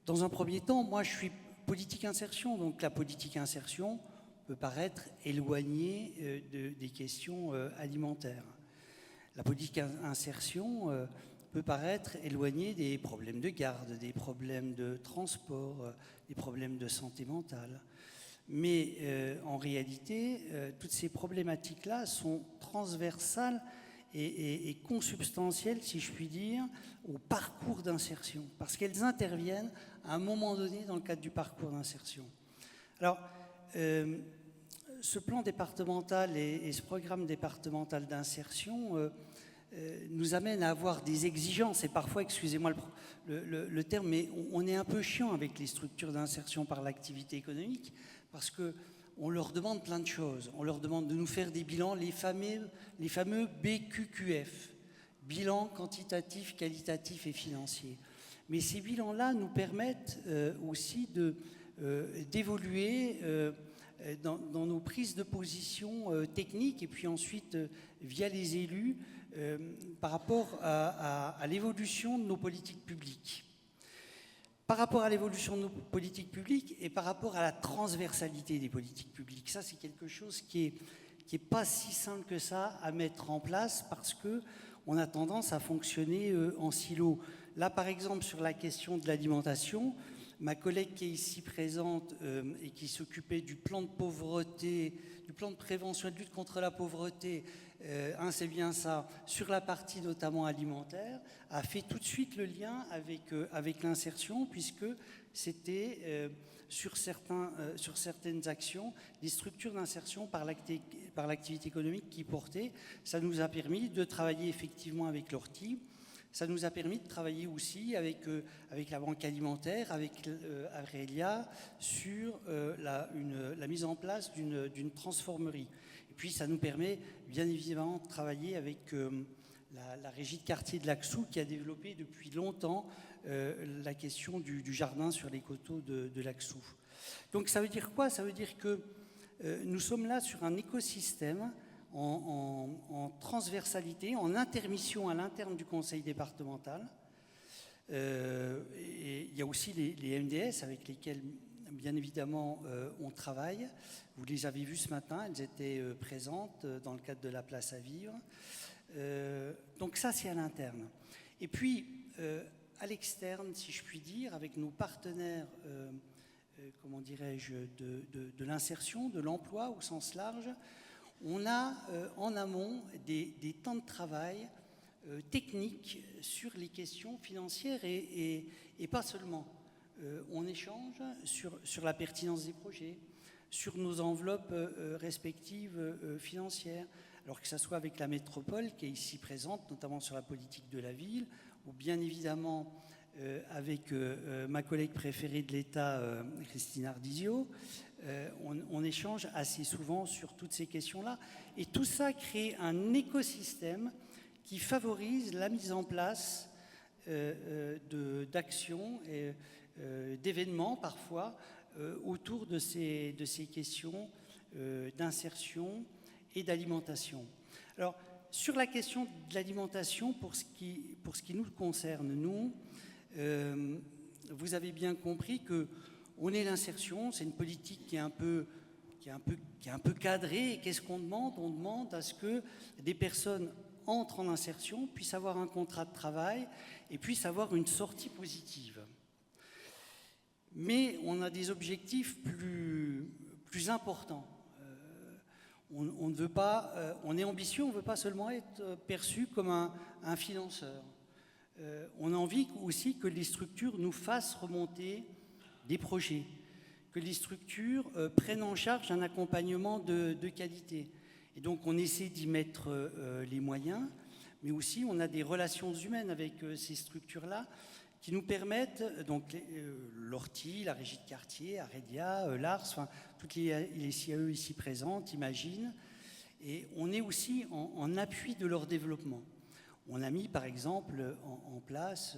S9: Dans un premier temps, moi je suis politique insertion, donc la politique insertion peut paraître éloignée des questions alimentaires. La politique insertion peut paraître éloigné des problèmes de garde, des problèmes de transport, des problèmes de santé mentale. Mais en réalité, toutes ces problématiques-là sont transversales et consubstantielles, si je puis dire, au parcours d'insertion, parce qu'elles interviennent à un moment donné dans le cadre du parcours d'insertion. Alors, ce plan départemental et ce programme départemental d'insertion nous amène à avoir des exigences, et parfois, excusez-moi le terme, mais on est un peu chiant avec les structures d'insertion par l'activité économique, parce qu'on leur demande plein de choses. On leur demande de nous faire des bilans, les fameux BQQF, bilan quantitatif, qualitatif et financier. Mais ces bilans-là nous permettent aussi d'évoluer dans nos prises de position techniques, et puis ensuite, via les élus, par rapport à l'évolution de nos politiques publiques. Par rapport à l'évolution de nos politiques publiques et par rapport à la transversalité des politiques publiques. Ça, c'est quelque chose qui est pas si simple que ça à mettre en place, parce qu'on a tendance à fonctionner en silo. Là, par exemple, sur la question de l'alimentation, ma collègue qui est ici présente et qui s'occupait du plan de pauvreté, du plan de prévention et de lutte contre la pauvreté, c'est bien ça, sur la partie notamment alimentaire, a fait tout de suite le lien avec l'insertion, puisque c'était sur certaines actions des structures d'insertion par l'activité économique qui portaient. Ça nous a permis de travailler effectivement avec l'ORTI. Ça nous a permis de travailler aussi avec la Banque alimentaire, avec Aurelia, sur la mise en place d'une transformerie. Et puis ça nous permet bien évidemment de travailler avec la régie de quartier de l'Axou, qui a développé depuis longtemps la question du jardin sur les coteaux de l'Axou. Donc ça veut dire quoi? Ça veut dire que nous sommes là sur un écosystème en transversalité, en intermission à l'interne du conseil départemental. Et il y a aussi les MDS avec lesquels, bien évidemment, on travaille. Vous les avez vues ce matin, elles étaient présentes dans le cadre de la place à vivre. Donc ça, c'est à l'interne. Et puis, à l'externe, si je puis dire, avec nos partenaires, comment dirais-je, de l'insertion, de l'emploi au sens large, on a en amont des temps de travail techniques sur les questions financières et pas seulement. On échange sur la pertinence des projets, sur nos enveloppes respectives financières, alors que ce soit avec la métropole qui est ici présente, notamment sur la politique de la ville, ou bien évidemment avec ma collègue préférée de l'État, Christine Ardizio. On échange assez souvent sur toutes ces questions-là. Et tout ça crée un écosystème qui favorise la mise en place d'actions et d'événements parfois autour de ces questions d'insertion et d'alimentation. Alors, sur la question de l'alimentation, pour ce qui nous concerne, nous, vous avez bien compris qu'on est l'insertion, c'est une politique qui est un peu cadrée. Et qu'est-ce qu'on demande? On demande à ce que des personnes entrent en insertion, puissent avoir un contrat de travail et puissent avoir une sortie positive. Mais on a des objectifs plus importants. On ne veut pas, on est ambitieux, on ne veut pas seulement être perçu comme un financeur. On a envie aussi que les structures nous fassent remonter des projets, que les structures prennent en charge un accompagnement de qualité. Et donc on essaie d'y mettre les moyens, mais aussi on a des relations humaines avec ces structures-là qui nous permettent, donc l'ORTI, la régie de quartier, Aurelia, l'ARS, enfin, toutes les CAE ici présentes, Imagine, et on est aussi en appui de leur développement. On a mis par exemple en place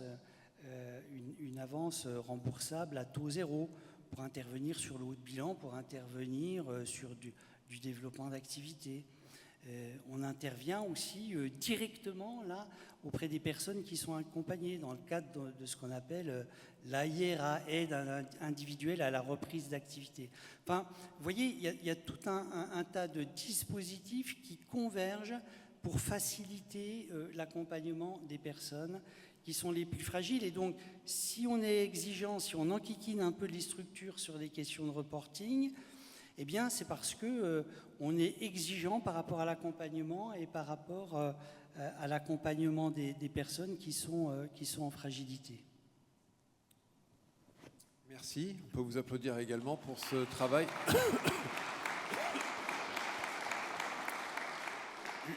S9: une avance remboursable à taux zéro pour intervenir sur le haut de bilan, pour intervenir sur du développement d'activités. On intervient aussi directement là auprès des personnes qui sont accompagnées dans le cadre de ce qu'on appelle l'AIRA, aide individuelle à la reprise d'activité. Enfin, vous voyez, il y a tout un tas de dispositifs qui convergent pour faciliter l'accompagnement des personnes qui sont les plus fragiles. Et donc, si on est exigeant, si on enquiquine un peu les structures sur des questions de reporting, eh bien, c'est parce que on est exigeant par rapport à l'accompagnement et par rapport à l'accompagnement des personnes qui sont en fragilité.
S1: Merci. On peut vous applaudir également pour ce travail.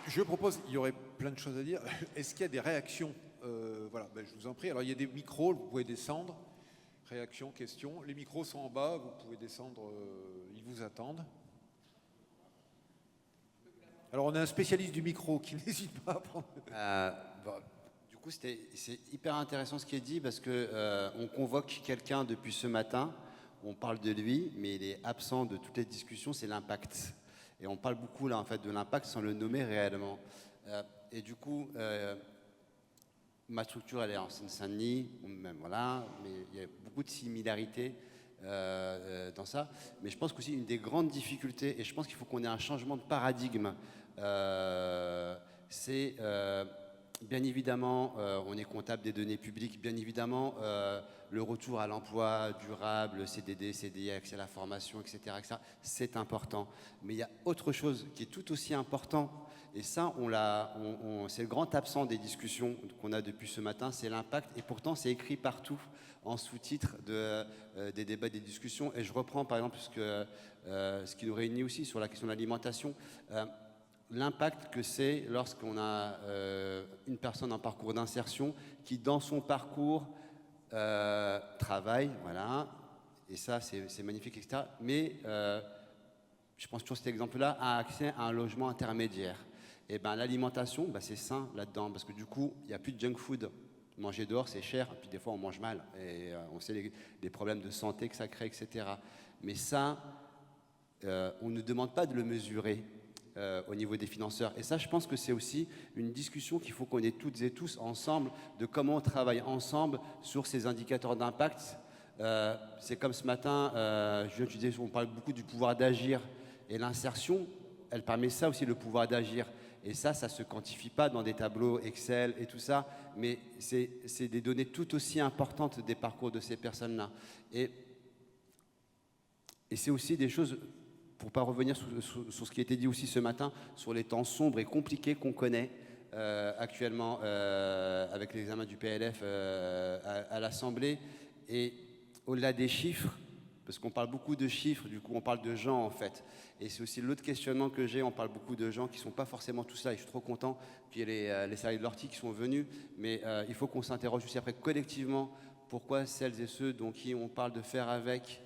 S1: Je propose, il y aurait plein de choses à dire. Est-ce qu'il y a des réactions? Voilà, ben, je vous en prie. Alors, il y a des micros, vous pouvez descendre. Réactions, questions. Les micros sont en bas, vous pouvez descendre, ils vous attendent. Alors, on a un spécialiste du micro qui n'hésite pas à prendre.
S2: Du coup, c'est hyper intéressant ce qui est dit parce que on convoque quelqu'un depuis ce matin, on parle de lui, mais il est absent de toutes les discussions, c'est l'impact. Et on parle beaucoup là en fait de l'impact sans le nommer réellement. Et du coup, ma structure elle est en Seine-Saint-Denis, même voilà, mais il y a beaucoup de similarités dans ça. Mais je pense qu'aussi une des grandes difficultés, et je pense qu'il faut qu'on ait un changement de paradigme, c'est bien évidemment, on est comptable des données publiques, bien évidemment, le retour à l'emploi durable, le CDD, CDI, accès à la formation, etc., c'est important. Mais il y a autre chose qui est tout aussi important, et ça, c'est le grand absent des discussions qu'on a depuis ce matin, c'est l'impact, et pourtant c'est écrit partout en sous-titres des débats, des discussions. Et je reprends par exemple ce qui nous réunit aussi sur la question de l'alimentation. L'impact que c'est lorsqu'on a une personne en parcours d'insertion qui, dans son parcours, travaille, voilà, et ça, c'est magnifique, etc. Mais, je pense toujours cet exemple-là, a accès à un logement intermédiaire. Et bien, l'alimentation, c'est sain là-dedans, parce que du coup, il n'y a plus de junk food. Manger dehors, c'est cher, et puis des fois, on mange mal, et on sait les problèmes de santé que ça crée, etc. Mais ça, on ne demande pas de le mesurer au niveau des financeurs. Et ça, je pense que c'est aussi une discussion qu'il faut qu'on ait toutes et tous ensemble, de comment on travaille ensemble sur ces indicateurs d'impact. C'est comme ce matin, je disais, on parle beaucoup du pouvoir d'agir, et l'insertion, elle permet ça aussi, le pouvoir d'agir. Et ça ne se quantifie pas dans des tableaux Excel et tout ça, mais c'est des données tout aussi importantes des parcours de ces personnes-là. Et c'est aussi des choses, pour ne pas revenir sur ce qui a été dit aussi ce matin, sur les temps sombres et compliqués qu'on connaît actuellement avec l'examen du PLF à l'Assemblée. Et au-delà des chiffres, parce qu'on parle beaucoup de chiffres, du coup on parle de gens en fait. Et c'est aussi l'autre questionnement que j'ai, on parle beaucoup de gens qui ne sont pas forcément tous là, et je suis trop content. Puis il y a les salariés de l'Orti qui sont venus, mais il faut qu'on s'interroge aussi après collectivement, pourquoi celles et ceux dont qui on parle de faire avec,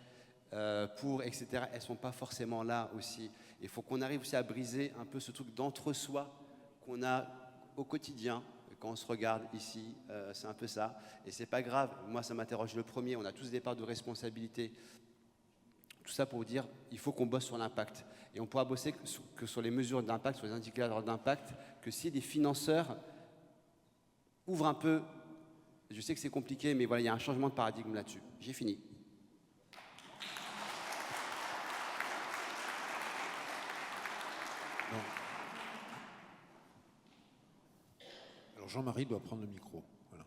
S2: etc., elles ne sont pas forcément là aussi. Il faut qu'on arrive aussi à briser un peu ce truc d'entre-soi qu'on a au quotidien. Quand on se regarde ici, c'est un peu ça. Et c'est pas grave, moi ça m'interroge le premier, on a tous des parts de responsabilité. Tout ça pour dire, il faut qu'on bosse sur l'impact. Et on pourra bosser que sur les mesures d'impact, sur les indicateurs d'impact, que si les financeurs ouvrent un peu, je sais que c'est compliqué, mais voilà, il y a un changement de paradigme là-dessus. J'ai fini.
S1: Non. Alors Jean-Marie doit prendre le micro. Voilà.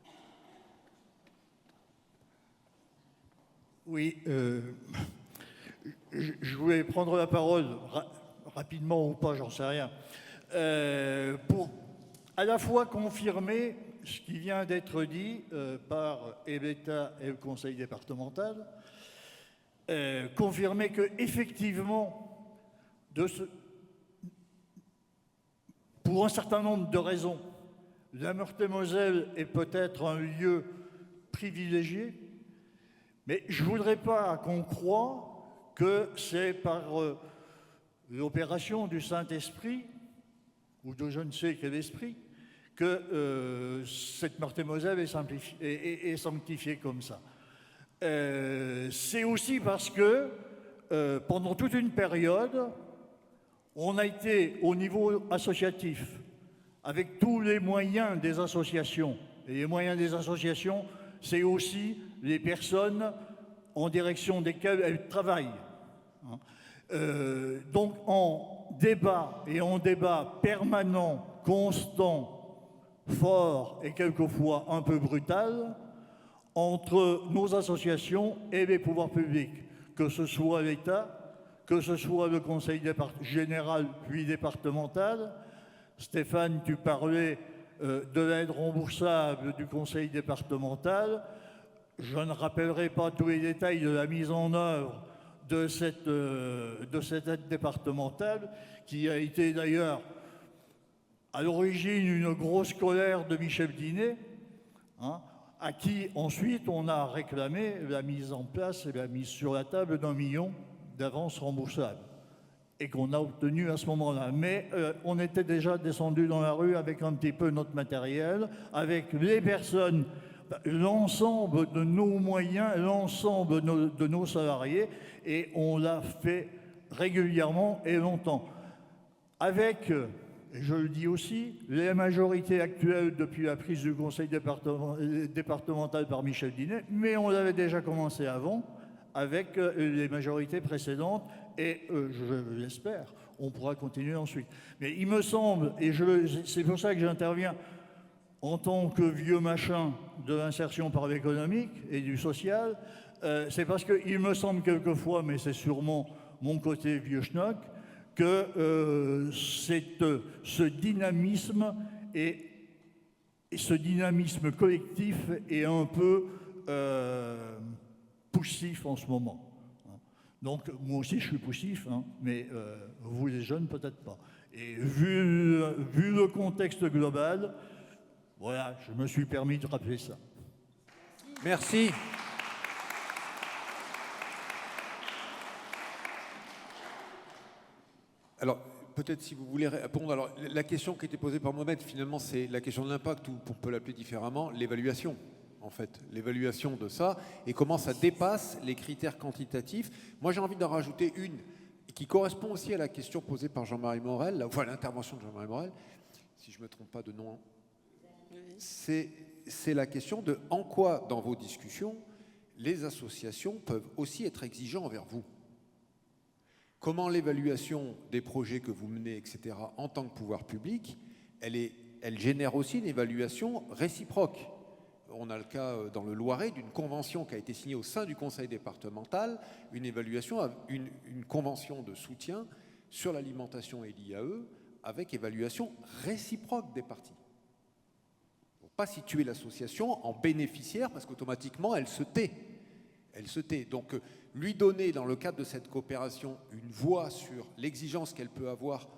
S10: Oui, je voulais prendre la parole rapidement ou pas, j'en sais rien, pour à la fois confirmer ce qui vient d'être dit par l'État et le Conseil départemental, confirmer que effectivement, pour un certain nombre de raisons, la Meurthe-et-Moselle est peut-être un lieu privilégié, mais je ne voudrais pas qu'on croie que c'est par l'opération du Saint-Esprit, ou de je ne sais quel esprit, que cette Meurthe-et-Moselle est sanctifiée comme ça. C'est aussi parce que pendant toute une période, on a été au niveau associatif, avec tous les moyens des associations. Et les moyens des associations, c'est aussi les personnes en direction desquelles elles travaillent. Donc, en débat et en débat permanent, constant, fort et quelquefois un peu brutal entre nos associations et les pouvoirs publics, que ce soit l'État, que ce soit le conseil général puis départemental. Stéphane, tu parlais de l'aide remboursable du conseil départemental. Je ne rappellerai pas tous les détails de la mise en œuvre de cette aide départementale, qui a été d'ailleurs à l'origine une grosse colère de Michel Dinet, hein, à qui ensuite on a réclamé la mise en place et la mise sur la table d'1 million d'avances remboursables, et qu'on a obtenu à ce moment-là. Mais on était déjà descendu dans la rue avec un petit peu notre matériel, avec les personnes, l'ensemble de nos moyens, l'ensemble de nos salariés, et on l'a fait régulièrement et longtemps. Avec, je le dis aussi, les majorités actuelles depuis la prise du conseil départemental par Michel Dinet, mais on l'avait déjà commencé avant, avec les majorités précédentes, et je l'espère, on pourra continuer ensuite. Mais il me semble, et c'est pour ça que j'interviens en tant que vieux machin de l'insertion par l'économique et du social, c'est parce qu'il me semble quelquefois, mais c'est sûrement mon côté vieux schnock, que ce dynamisme collectif est un peu poussif en ce moment. Donc moi aussi je suis poussif, hein, mais vous les jeunes peut-être pas. Et vu le contexte global, voilà, je me suis permis de rappeler ça.
S1: Merci. Alors, peut-être si vous voulez répondre. Alors, la question qui était posée par Mohamed, finalement, c'est la question de l'impact, ou on peut l'appeler différemment, l'évaluation, en fait. L'évaluation de ça, et comment ça dépasse les critères quantitatifs. Moi, j'ai envie d'en rajouter une qui correspond aussi à la question posée par Jean-Marie Morel, enfin, l'intervention de Jean-Marie Morel, si je ne me trompe pas de nom. C'est la question de en quoi, dans vos discussions, les associations peuvent aussi être exigeants envers vous. Comment l'évaluation des projets que vous menez, etc., en tant que pouvoir public, elle génère aussi une évaluation réciproque. On a le cas dans le Loiret d'une convention qui a été signée au sein du conseil départemental, une évaluation, une convention de soutien sur l'alimentation et l'IAE, avec évaluation réciproque des parties. Pas situer l'association en bénéficiaire parce qu'automatiquement elle se tait. Elle se tait. Donc lui donner dans le cadre de cette coopération une voix sur l'exigence qu'elle peut avoir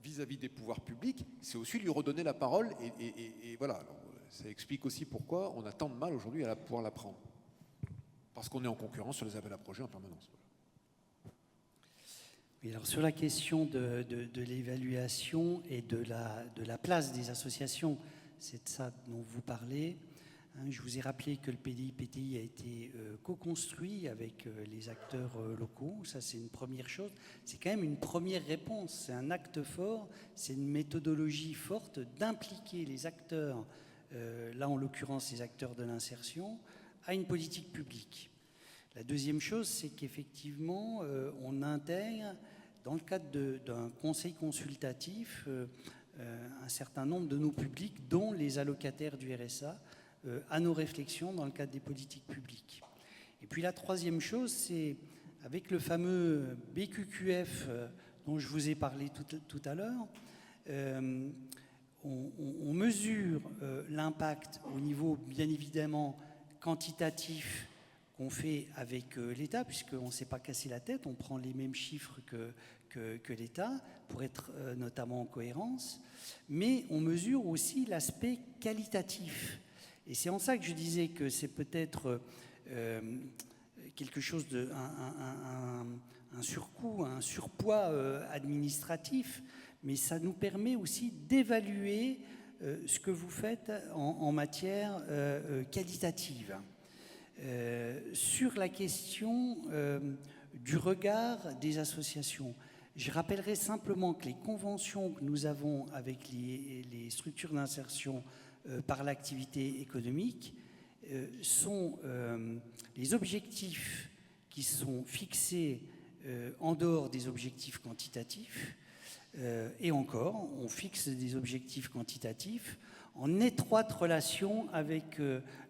S1: vis-à-vis des pouvoirs publics, c'est aussi lui redonner la parole et voilà. Alors, ça explique aussi pourquoi on a tant de mal aujourd'hui à pouvoir la prendre. Parce qu'on est en concurrence sur les appels à projets en permanence.
S9: Oui, alors sur la question de l'évaluation et de la place des associations, c'est de ça dont vous parlez. Je vous ai rappelé que le PDI-PTI a été co-construit avec les acteurs locaux. Ça, c'est une première chose. C'est quand même une première réponse. C'est un acte fort. C'est une méthodologie forte d'impliquer les acteurs, là en l'occurrence les acteurs de l'insertion, à une politique publique. La deuxième chose, c'est qu'effectivement, on intègre, dans le cadre d'un conseil consultatif, un certain nombre de nos publics, dont les allocataires du RSA, à nos réflexions dans le cadre des politiques publiques. Et puis la troisième chose, c'est avec le fameux BQQF dont je vous ai parlé tout à l'heure, on mesure l'impact au niveau, bien évidemment, quantitatif qu'on fait avec l'État, puisqu'on ne s'est pas cassé la tête, on prend les mêmes chiffres que l'État, pour être notamment en cohérence, mais on mesure aussi l'aspect qualitatif. Et c'est en ça que je disais que c'est peut-être quelque chose de... un surcoût, un surpoids administratif, mais ça nous permet aussi d'évaluer ce que vous faites en matière qualitative. Sur la question du regard des associations, je rappellerai simplement que les conventions que nous avons avec les structures d'insertion par l'activité économique sont les objectifs qui sont fixés en dehors des objectifs quantitatifs, Et encore, on fixe des objectifs quantitatifs en étroite relation avec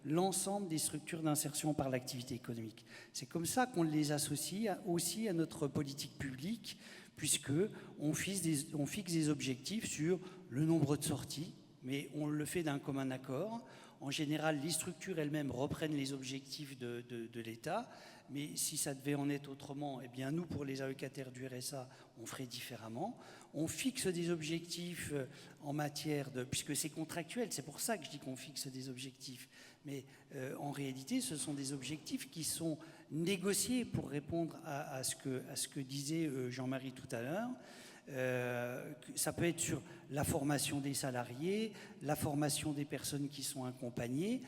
S9: l'ensemble des structures d'insertion par l'activité économique. C'est comme ça qu'on les associe aussi à notre politique publique, puisqu'on fixe des objectifs sur le nombre de sorties, mais on le fait d'un commun accord. En général, les structures elles-mêmes reprennent les objectifs de l'État, mais si ça devait en être autrement, eh bien nous, pour les allocataires du RSA, on ferait différemment. On fixe des objectifs en matière de... Puisque c'est contractuel, c'est pour ça que je dis qu'on fixe des objectifs. Mais en réalité, ce sont des objectifs qui sont négociés pour répondre à ce que disait Jean-Marie tout à l'heure. Ça peut être sur la formation des salariés, la formation des personnes qui sont accompagnées.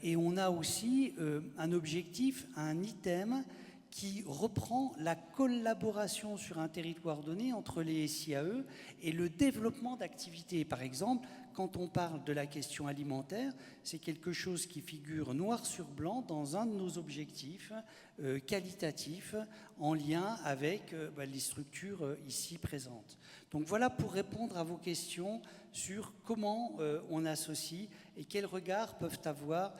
S9: Et on a aussi un objectif, un item qui reprend la collaboration sur un territoire donné entre les SIAE et le développement d'activités. Par exemple, quand on parle de la question alimentaire, c'est quelque chose qui figure noir sur blanc dans un de nos objectifs qualitatifs en lien avec les structures ici présentes. Donc voilà pour répondre à vos questions sur comment on associe et quel regard peuvent avoir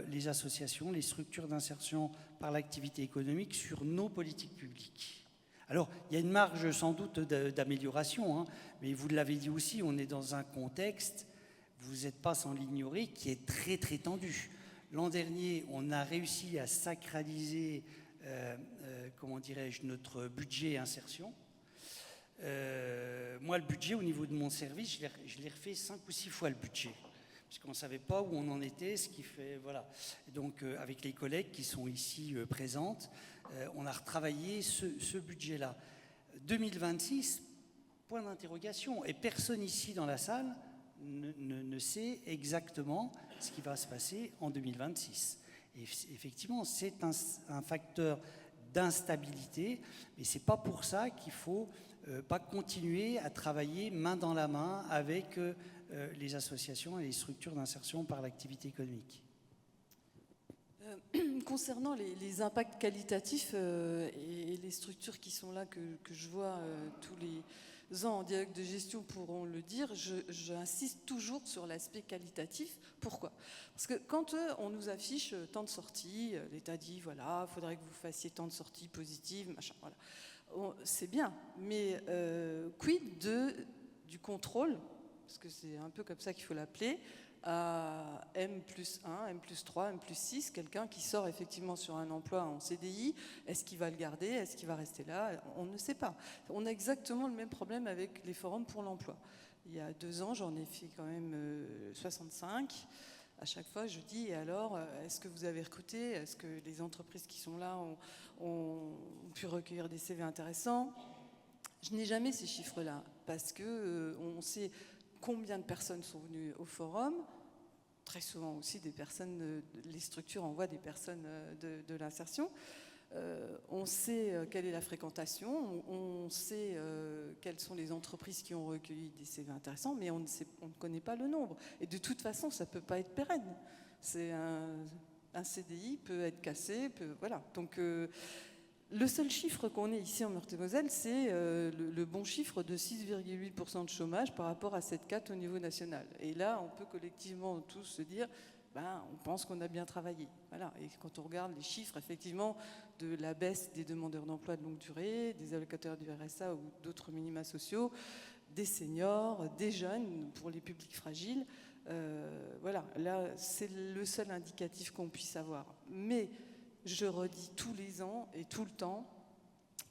S9: les associations, les structures d'insertion par l'activité économique sur nos politiques publiques. Alors, il y a une marge sans doute d'amélioration, hein, mais vous l'avez dit aussi, on est dans un contexte, vous n'êtes pas sans l'ignorer, qui est très très tendu. L'an dernier, on a réussi à sacraliser, notre budget insertion. Moi, le budget, au niveau de mon service, je l'ai refait 5 ou 6 fois le budget, puisqu'on ne savait pas où on en était, ce qui fait... Voilà. Et donc, avec les collègues qui sont ici présentes, on a retravaillé ce budget-là. 2026, point d'interrogation. Et personne ici dans la salle ne sait exactement ce qui va se passer en 2026. Et effectivement, c'est un facteur d'instabilité, mais ce n'est pas pour ça qu'il ne faut pas continuer à travailler main dans la main avec les associations et les structures d'insertion par l'activité économique.
S8: Concernant les impacts qualitatifs et les structures qui sont là, que je vois tous les ans en dialogue de gestion pourront le dire, j'insiste toujours sur l'aspect qualitatif. Pourquoi ? Parce que quand on nous affiche tant de sorties, l'État dit voilà, il faudrait que vous fassiez tant de sorties positives, machin, voilà. C'est bien, mais quid du contrôle, parce que c'est un peu comme ça qu'il faut l'appeler, à M+1, M+3, M+6, quelqu'un qui sort effectivement sur un emploi en CDI, est-ce qu'il va le garder, est-ce qu'il va rester là? On ne sait pas. On a exactement le même problème avec les forums pour l'emploi. Il y a 2 ans, j'en ai fait quand même 65. À chaque fois, je dis, et alors, est-ce que vous avez recruté? Est-ce que les entreprises qui sont là ont pu recueillir des CV intéressants? Je n'ai jamais ces chiffres-là, parce qu'on sait combien de personnes sont venues au forum. Très souvent aussi, les structures envoient des personnes de l'insertion. On sait quelle est la fréquentation, on sait quelles sont les entreprises qui ont recueilli des CV intéressants, mais on ne connaît pas le nombre. Et de toute façon, ça ne peut pas être pérenne. Un CDI peut être cassé, voilà. Donc, le seul chiffre qu'on ait ici en Meurthe-et-Moselle, c'est le bon chiffre de 6,8% de chômage par rapport à cette 4 au niveau national. Et là, on peut collectivement tous se dire, on pense qu'on a bien travaillé. Voilà. Et quand on regarde les chiffres, effectivement, de la baisse des demandeurs d'emploi de longue durée, des allocataires du RSA ou d'autres minima sociaux, des seniors, des jeunes, pour les publics fragiles, voilà. Là, c'est le seul indicatif qu'on puisse avoir. Mais je redis tous les ans et tout le temps,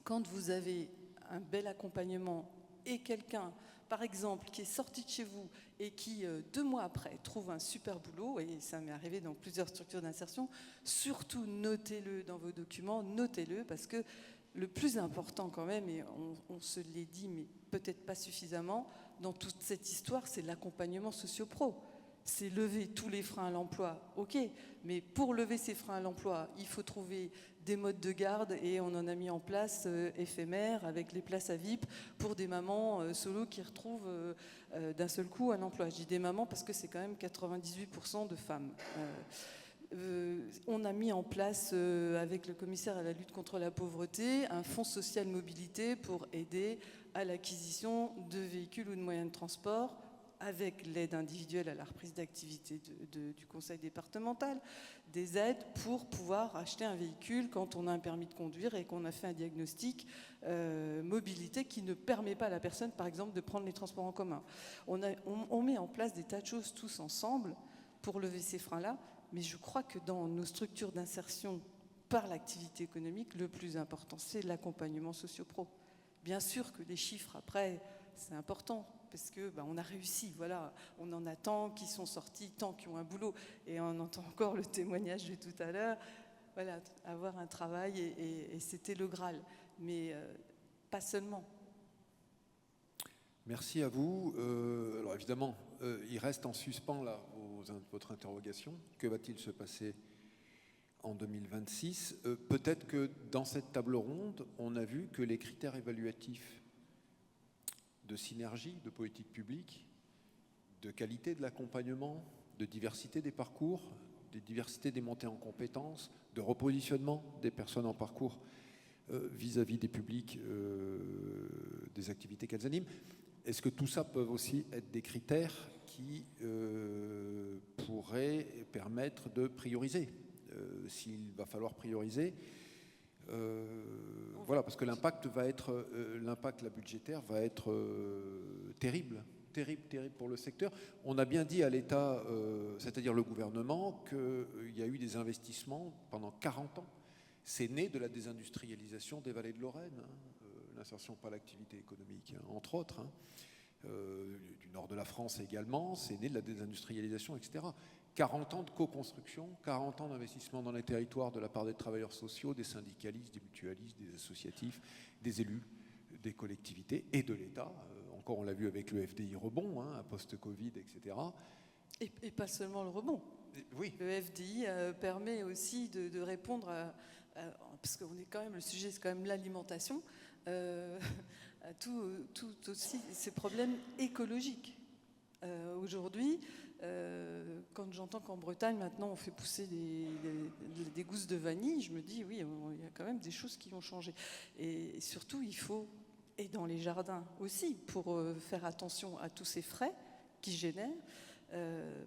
S8: quand vous avez un bel accompagnement et quelqu'un, par exemple, qui est sorti de chez vous et qui, 2 mois après, trouve un super boulot, et ça m'est arrivé dans plusieurs structures d'insertion, surtout notez-le dans vos documents, notez-le, parce que le plus important quand même, et on se l'est dit, mais peut-être pas suffisamment, dans toute cette histoire, c'est l'accompagnement socio-pro. C'est lever tous les freins à l'emploi, ok, mais pour lever ces freins à l'emploi, il faut trouver des modes de garde, et on en a mis en place éphémères avec les places à VIP pour des mamans solo qui retrouvent d'un seul coup un emploi. Je dis des mamans parce que c'est quand même 98% de femmes. On a mis en place, avec le commissaire à la lutte contre la pauvreté, un fonds social mobilité pour aider à l'acquisition de véhicules ou de moyens de transport, avec l'aide individuelle à la reprise d'activité du conseil départemental, des aides pour pouvoir acheter un véhicule quand on a un permis de conduire et qu'on a fait un diagnostic mobilité qui ne permet pas à la personne, par exemple, de prendre les transports en commun. On met en place des tas de choses tous ensemble pour lever ces freins-là, mais je crois que dans nos structures d'insertion par l'activité économique, le plus important, c'est l'accompagnement socio-pro. Bien sûr que les chiffres, après, c'est important, parce que on a réussi, voilà, on en a tant qui sont sortis, tant qui ont un boulot, et on entend encore le témoignage de tout à l'heure, voilà, avoir un travail, et c'était le Graal, mais pas seulement.
S1: Merci à vous. Alors évidemment, il reste en suspens là votre interrogation. Que va-t-il se passer en 2026 ? Peut-être que dans cette table ronde, on a vu que les critères évaluatifs de synergie, de politique publique, de qualité de l'accompagnement, de diversité des parcours, de diversité des montées en compétences, de repositionnement des personnes en parcours vis-à-vis des publics, des activités qu'elles animent. Est-ce que tout ça peut aussi être des critères qui pourraient permettre de prioriser ? S'il va falloir prioriser, voilà, parce que l'impact la budgétaire va être terrible pour le secteur. On a bien dit à l'État, c'est-à-dire le gouvernement, qu'il y a eu des investissements pendant 40 ans. C'est né de la désindustrialisation des vallées de Lorraine, l'insertion par l'activité économique, entre autres, du nord de la France également, c'est né de la désindustrialisation, etc. 40 ans de co-construction, 40 ans d'investissement dans les territoires de la part des travailleurs sociaux, des syndicalistes, des mutualistes, des associatifs, des élus, des collectivités et de l'État. Encore, on l'a vu avec le FDI rebond, post-Covid, etc.
S8: Et pas seulement le rebond.
S1: Oui.
S8: Le FDI permet aussi de répondre parce qu'on est quand même, le sujet c'est quand même l'alimentation, à tout aussi ces problèmes écologiques. Aujourd'hui, quand j'entends qu'en Bretagne maintenant on fait pousser des gousses de vanille, je me dis oui, il y a quand même des choses qui ont changé. Et surtout, il faut, et dans les jardins aussi, pour faire attention à tous ces frais qui génèrent,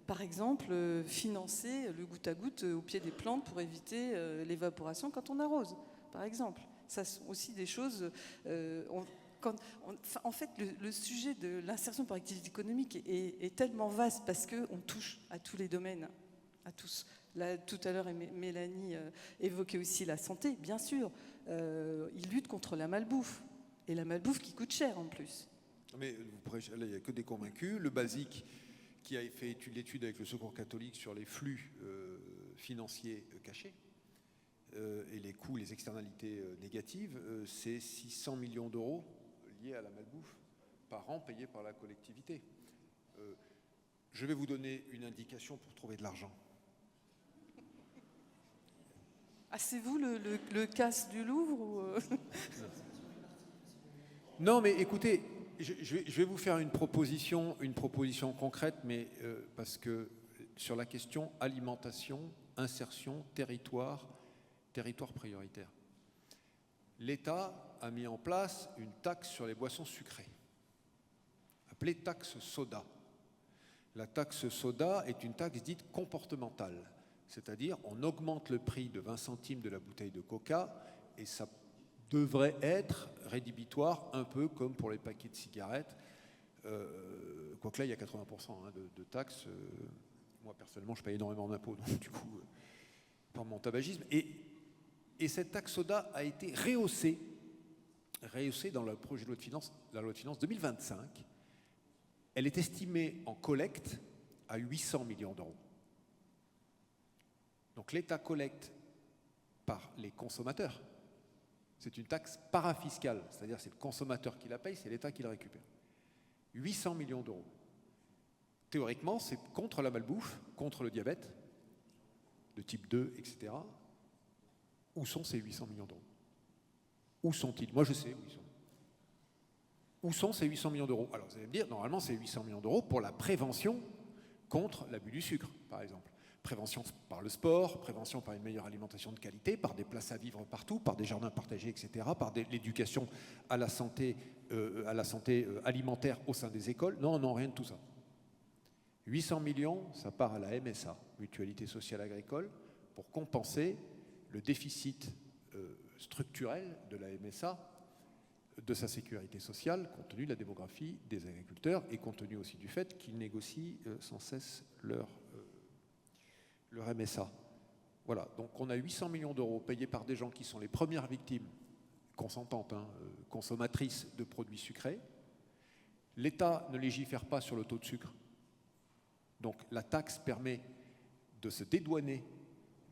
S8: par exemple, financer le goutte à goutte au pied des plantes pour éviter l'évaporation quand on arrose, par exemple. Ça sont aussi des choses... en fait, le sujet de l'insertion par activité économique est tellement vaste parce qu'on touche à tous les domaines, à tous. Là, tout à l'heure, Mélanie évoquait aussi la santé, bien sûr. Il lutte contre la malbouffe, et la malbouffe qui coûte cher en plus.
S1: Mais là, il n'y a que des convaincus. Le BASIC, qui a fait l'étude avec le Secours catholique sur les flux financiers cachés, et les coûts, les externalités négatives, c'est 600 millions d'euros liés à la malbouffe par an payés par la collectivité. Je vais vous donner une indication pour trouver de l'argent.
S8: Ah, c'est vous le casse du Louvre ou
S1: Non, mais écoutez, je vais vous faire une proposition concrète, mais parce que sur la question alimentation, insertion, territoire prioritaire. L'État a mis en place une taxe sur les boissons sucrées, appelée taxe soda. La taxe soda est une taxe dite comportementale, c'est-à-dire on augmente le prix de 20 centimes de la bouteille de coca et ça devrait être rédhibitoire, un peu comme pour les paquets de cigarettes, quoique là il y a 80% de taxes. Moi personnellement je paye énormément d'impôts, donc du coup, par mon tabagisme. Et cette taxe soda a été rehaussée dans le projet de loi de finances, la loi de finances 2025. Elle est estimée en collecte à 800 millions d'euros. Donc l'État collecte par les consommateurs. C'est une taxe parafiscale, c'est-à-dire c'est le consommateur qui la paye, c'est l'État qui la récupère. 800 millions d'euros. Théoriquement, c'est contre la malbouffe, contre le diabète, de type 2, etc. Où sont ces 800 millions d'euros? Où sont-ils? Moi, je sais où ils sont. Où sont ces 800 millions d'euros? Alors, vous allez me dire, normalement, c'est 800 millions d'euros pour la prévention contre l'abus du sucre, par exemple. Prévention par le sport, prévention par une meilleure alimentation de qualité, par des places à vivre partout, par des jardins partagés, etc., par l'éducation à la santé alimentaire au sein des écoles. Non, non, rien de tout ça. 800 millions, ça part à la MSA, Mutualité Sociale Agricole, pour compenser le déficit structurel de la MSA, de sa sécurité sociale, compte tenu de la démographie des agriculteurs et compte tenu aussi du fait qu'ils négocient sans cesse leur MSA. Voilà, donc on a 800 millions d'euros payés par des gens qui sont les premières victimes consentantes, consommatrices de produits sucrés. L'État ne légifère pas sur le taux de sucre. Donc la taxe permet de se dédouaner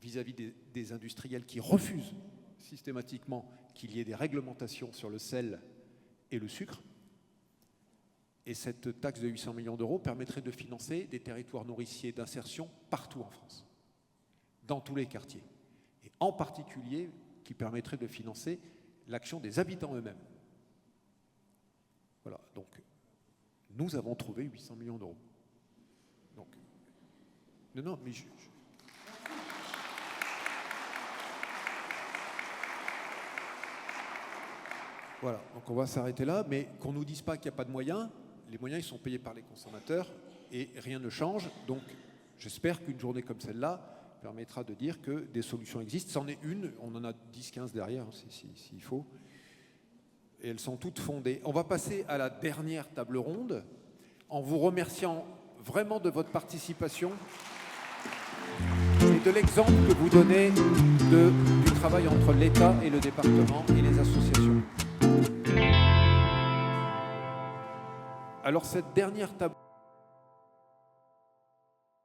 S1: vis-à-vis des industriels qui refusent systématiquement qu'il y ait des réglementations sur le sel et le sucre. Et cette taxe de 800 millions d'euros permettrait de financer des territoires nourriciers d'insertion partout en France, dans tous les quartiers. Et en particulier, qui permettrait de financer l'action des habitants eux-mêmes. Voilà, donc nous avons trouvé 800 millions d'euros. Donc, non, mais voilà, donc on va s'arrêter là, mais qu'on ne nous dise pas qu'il n'y a pas de moyens. Les moyens, ils sont payés par les consommateurs et rien ne change. Donc j'espère qu'une journée comme celle-là permettra de dire que des solutions existent. C'en est une, on en a 10-15 derrière, s'il faut. Et elles sont toutes fondées. On va passer à la dernière table ronde en vous remerciant vraiment de votre participation et de l'exemple que vous donnez du travail entre l'État et le département et les associations. Alors cette dernière table